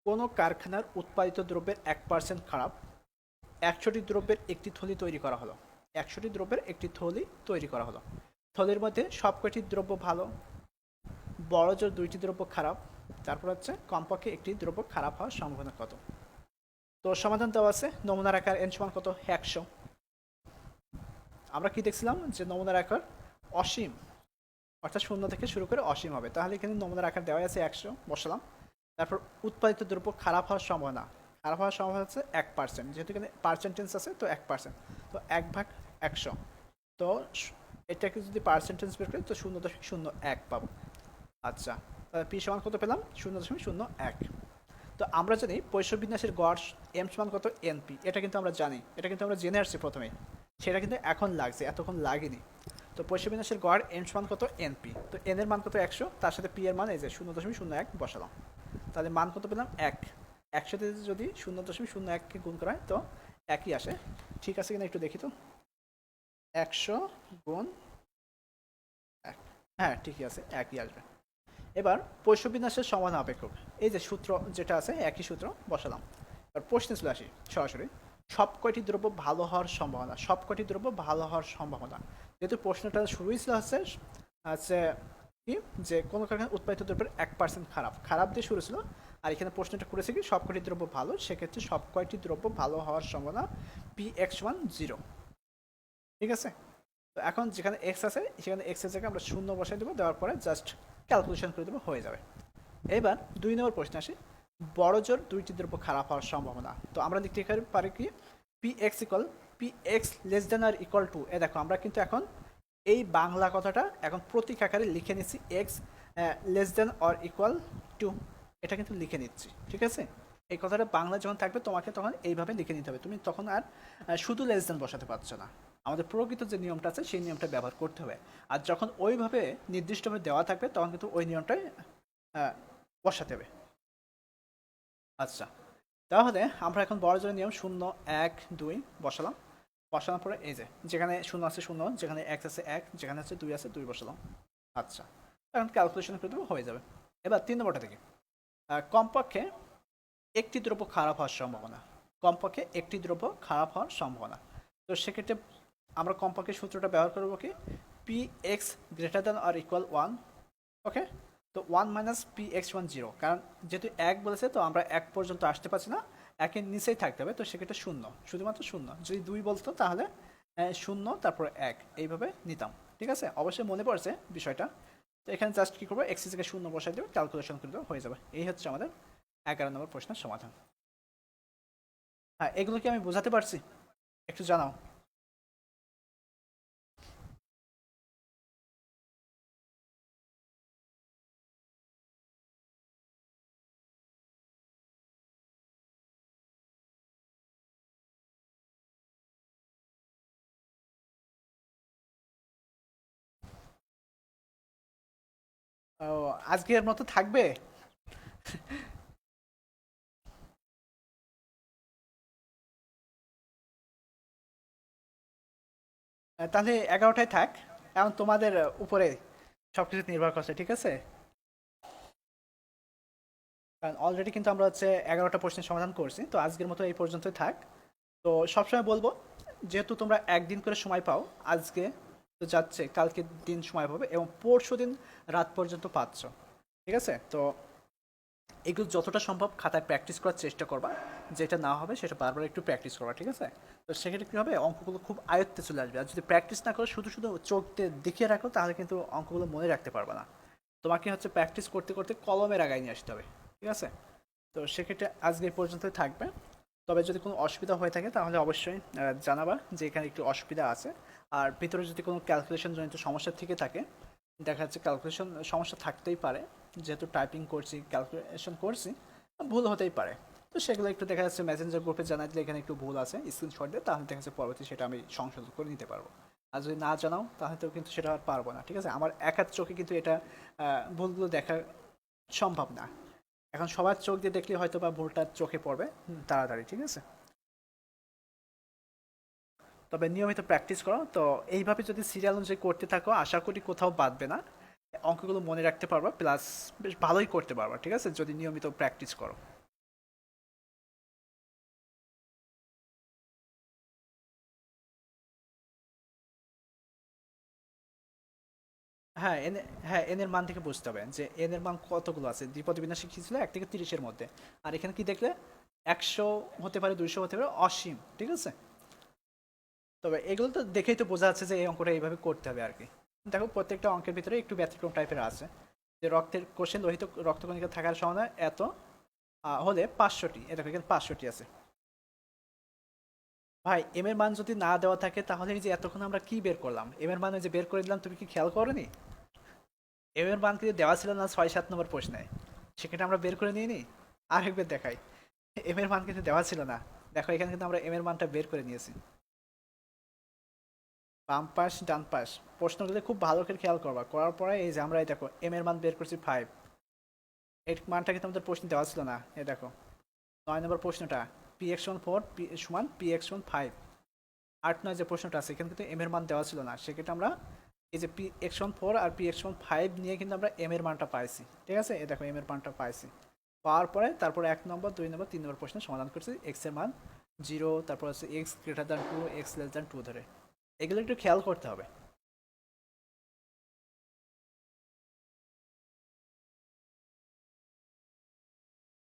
কোনো কারখানার উৎপাদিত দ্রব্যের 1% খারাপ, 100টি দ্রব্যের একটি থলি তৈরি করা হলো, 100টি দ্রব্যের একটি থলি তৈরি করা হলো, থলির মধ্যে সবকটি দ্রব্য ভালো, বড় জোর 2টি দ্রব্য খারাপ, তারপর হচ্ছে কমপক্ষে একটি দ্রব্য খারাপ হওয়ার সম্ভাবনা কত? তো সমাধান দেওয়া আছে, নমুনার আকার এন সমান কত 100। আমরা কি দেখছিলাম যে নমুনার আকার অসীম, অর্থাৎ 0 থেকে শুরু করে অসীম হবে, তাহলে এখানে নমুনার আকার দেওয়া আছে 100, বসালাম। তারপর উৎপাদিত দ্রব্য খারাপ হওয়ার সম্ভাবনা, খারাপ হওয়ার সম্ভাবনা হচ্ছে 1%, যেহেতু এখানে পার্সেন্টেজ আছে তো 1%, তো 1/100 তো এটাকে যদি পার্সেন্টেজ বের করি তো 0.01 পাবো। আচ্ছা, তাহলে পি সমান কত পেলাম? 0.01। তো আমরা জানি পৈশব বিন্যাসের গড় এম সমান কত? এনপি। এটা কিন্তু আমরা জানি, এটা কিন্তু আমরা জেনে আসছি প্রথমে, সেটা কিন্তু এখন লাগছে, এতক্ষণ লাগেনি। তো পৈশব বিন্যাসের গড় এম সমান কত? এনপি। তো এন এর মান কত? 100, তার সাথে পি এর মান এই যে 0.01 বসালাম। তাহলে মান কত পেলাম? 1। একসাথে যদি 0.01কে গুণ করা হয় তো একই আসে। ঠিক আছে কিনা একটু দেখি তো। 100 গুণ 1, হ্যাঁ ঠিকই আছে, একই আসবে। এবার পৈশব বিন্যাসের সমান অপেক্ষক, এই যে সূত্র যেটা আছে একই সূত্র বসালাম। এবার প্রশ্নে চলে আসি সরাসরি। সব কয়টি দ্রব্য ভালো হওয়ার সম্ভাবনা, সব কয়টি দ্রব্য ভালো হওয়ার সম্ভাবনা। যেহেতু প্রশ্নটা শুরুই ছিল হচ্ছে কি, যে কোনো কারখানায় উৎপাদিত দ্রব্যের 1% খারাপ, খারাপ দিয়ে শুরু ছিল। আর এখানে প্রশ্নটা করেছে কি সব কয়টি দ্রব্য ভালো, সেক্ষেত্রে সব কয়টি দ্রব্য ভালো হওয়ার সম্ভাবনা P(x1) 0। ঠিক আছে। তো এখন যেখানে এক্স আছে সেখানে এক্স এর জায়গায় আমরা শূন্য বসাই দেবো, দেওয়ার পরে জাস্ট ক্যালকুলেশন করে দেবো, হয়ে যাবে। এবার 2 নম্বর প্রশ্ন আসি, বড় জোর দুইটি দ্রব্য খারাপ হওয়ার সম্ভাবনা। তো আমরা লিখতে পারি কি, P(x) এ দেখো আমরা কিন্তু এখন এই বাংলা কথাটা এখন প্রতীক আকারে লিখে নিচ্ছি, x less than or equal to, এটা কিন্তু লিখে নিচ্ছি। ঠিক আছে, এই কথাটা বাংলা যখন থাকবে তোমাকে তখন এইভাবে লিখে নিতে হবে, তুমি তখন আর শুধু লেস দেন বসাতে পারছো না, আমাদের প্রকৃত যে নিয়মটা আছে সেই নিয়মটা ব্যবহার করতে হবে। আর যখন ওইভাবে নির্দিষ্টভাবে দেওয়া থাকবে তখন কিন্তু ওই নিয়মটাই বসাতে হবে। আচ্ছা, তাহলে আমরা এখন বড় জোড়ের নিয়ম 0, 1, 2 বসালাম। বসানোর পরে এই যে যেখানে 0 আছে 0, যেখানে 1 আছে 1, যেখানে আছে 2 আছে 2 বসালাম। আচ্ছা, এখন ক্যালকুলেশন করে দেবো, হয়ে যাবে। এবার 3 নম্বরটা থেকে কমপক্ষে একটি দ্রব্য খারাপ হওয়ার সম্ভাবনা, কমপক্ষে একটি দ্রব্য খারাপ হওয়ার সম্ভাবনা। তো সেক্ষেত্রে আমরা কমপক্ষে সূত্রটা ব্যবহার করবো কি, P(x)≥1। ওকে, তো 1 মাইনাস P(x1) 0, কারণ যেহেতু 1 বলেছে তো আমরা 1 পর্যন্ত আসতে পারছি না, 1-এর নিচেই থাকতে হবে, তো সেক্ষেত্রে শূন্য, শুধুমাত্র শূন্য। যদি 2 বলতো তাহলে 0 তারপর 1 এইভাবে নিতাম। ঠিক আছে, অবশ্যই মনে পড়ছে বিষয়টা। তো এখানে জাস্ট কী করবো, এক্স থেকে 0 বসাই দেবো, ক্যালকুলেশন করে দেবো, হয়ে যাবে। এই হচ্ছে আমাদের 11 নম্বর প্রশ্নের সমাধান। হ্যাঁ, এগুলো কি আমি বোঝাতে পারছি? একটু জানাও। ও, আজকের মতো থাকবে? তাহলে 11টায় থাক, এখন তোমাদের উপরে সবকিছু নির্ভর করছে। ঠিক আছে, কারণ অলরেডি কিন্তু আমরা হচ্ছে 11টা প্রশ্নের সমাধান করছি, তো আজকের মতো এই পর্যন্তই থাক। তো সবসময় বলবো, যেহেতু তোমরা একদিন করে সময় পাও, আজকে তো যাচ্ছে, কালকে দিন সময় পাবে এবং পরশু দিন রাত পর্যন্ত পাচ্ছ। ঠিক আছে, তো এগুলো যতটা সম্ভব খাতায় প্র্যাকটিস করার চেষ্টা করবা, যেটা না হবে সেটা বারবার একটু প্র্যাকটিস করবা। ঠিক আছে, তো সেক্ষেত্রে কী হবে, অঙ্কগুলো খুব আয়ত্তে চলে আসবে। আর যদি প্র্যাকটিস না করো, শুধু শুধু চোখ দিয়ে দেখিয়ে রাখো, তাহলে কিন্তু অঙ্কগুলো মনে রাখতে পারবে না। তোমাকে হচ্ছে প্র্যাকটিস করতে করতে কলমের আগায় নিয়ে আসতে হবে। ঠিক আছে, তো সেক্ষেত্রে আজকে এই পর্যন্তই থাকবে। তবে যদি কোনো অসুবিধা হয়ে থাকে তাহলে অবশ্যই জানাবা যে এখানে একটু অসুবিধা আছে। আর ভিতরে যদি কোনো ক্যালকুলেশন জনিত সমস্যা থেকে থাকে, দেখা যাচ্ছে ক্যালকুলেশন সমস্যা থাকতেই পারে, যেহেতু টাইপিং করছি ক্যালকুলেশন করছি, ভুল হতেই পারে। তো সেগুলো একটু দেখা যাচ্ছে মেসেঞ্জার গ্রুপে জানাই দিলে এখানে একটু ভুল আছে স্ক্রিনশট দিয়ে, তাহলে দেখা যাচ্ছে পরবর্তী সেটা আমি সংশোধন করে নিতে পারবো। আর যদি না জানাও তাহলে তো কিন্তু সেটা আর পারবো না। ঠিক আছে, আমার একার চোখে কিন্তু এটা ভুলগুলো দেখা সম্ভব না। এখন সবার চোখ দিয়ে দেখলে হয়তো বা ভুলটা চোখে পড়বে তাড়াতাড়ি। ঠিক আছে, তবে নিয়মিত প্র্যাকটিস করো। তো এইভাবে যদি সিরিয়াল অনুযায়ী করতে থাকো, আশা করি কোথাও বাদবে না, অঙ্কগুলো মনে রাখতে পারবা, প্লাস বেশ ভালোই করতে পারবা। ঠিক আছে, যদি নিয়মিত প্র্যাকটিস করো। হ্যাঁ এন, হ্যাঁ এন এর মান থেকে বুঝতে হবে যে এন এর মান কতগুলো আছে। দ্বিপদ বিন্যাসে কি ছিল, 1 থেকে 30-এর মধ্যে। আর এখানে কি দেখলে, 100 হতে পারে, 200 হতে পারে, অসীম। ঠিক আছে, তবে এগুলো তো দেখেই তো বোঝা যাচ্ছে যে এই অঙ্কটা এইভাবে করতে হবে আর কি। দেখো প্রত্যেকটা অঙ্কের ভিতরে একটু ব্যতিক্রম টাইপের আছে, যে রক্তের কোষে লোহিত রক্তকণিকা থাকার সম্ভাবনা এত হলে 500টি, এ দেখো এখানে 500টি আছে। ভাই এম এর মান যদি না দেওয়া থাকে তাহলে এই যে এতক্ষণ আমরা কি বের করলাম, এম এর মান ওই যে বের করে দিলাম, তুমি কি খেয়াল করোনি? এম এর মান কিন্তু দেওয়া ছিল না 6-7 নম্বর প্রশ্নে, সেখানে আমরা বের করে নিয়ে নি। আরেকবার দেখাই, এম এর মান কিন্তু দেওয়া ছিল না। দেখো এখানে কিন্তু আমরা এম এর মানটা বের করে নিয়েছি। বাম পাশ ডান পাশ প্রশ্নগুলো খুব ভালো করে খেয়াল করবা, করার পরে এই যে আমরা এই দেখো এম এর মান বের করছি 5। এর মানটা কিন্তু আমাদের প্রশ্ন দেওয়া ছিল না, এই দেখো 9 নম্বর প্রশ্নটা, P x one four P সমান পি এক্স ওয়ান 5। 8-9 যে প্রশ্নটা আছে এখানে কিন্তু এম এর মান দেওয়া ছিল না, সেক্ষেত্রে আমরা এই যে পি এক্স ওয়ান ফোর আর পি এক্স ওয়ান 5 নিয়ে কিন্তু আমরা এম এর মানটা পাইছি। ঠিক আছে, এই দেখো এম এর মানটা পাইছি। পাওয়ার পরে তারপরে 1 নম্বর 2 নম্বর 3 নম্বর প্রশ্নের সমাধান করছি এক্স এর মান 0, তারপর হচ্ছে x greater than 2, x less than 2 ধরে। এগুলো একটু খেয়াল করতে হবে।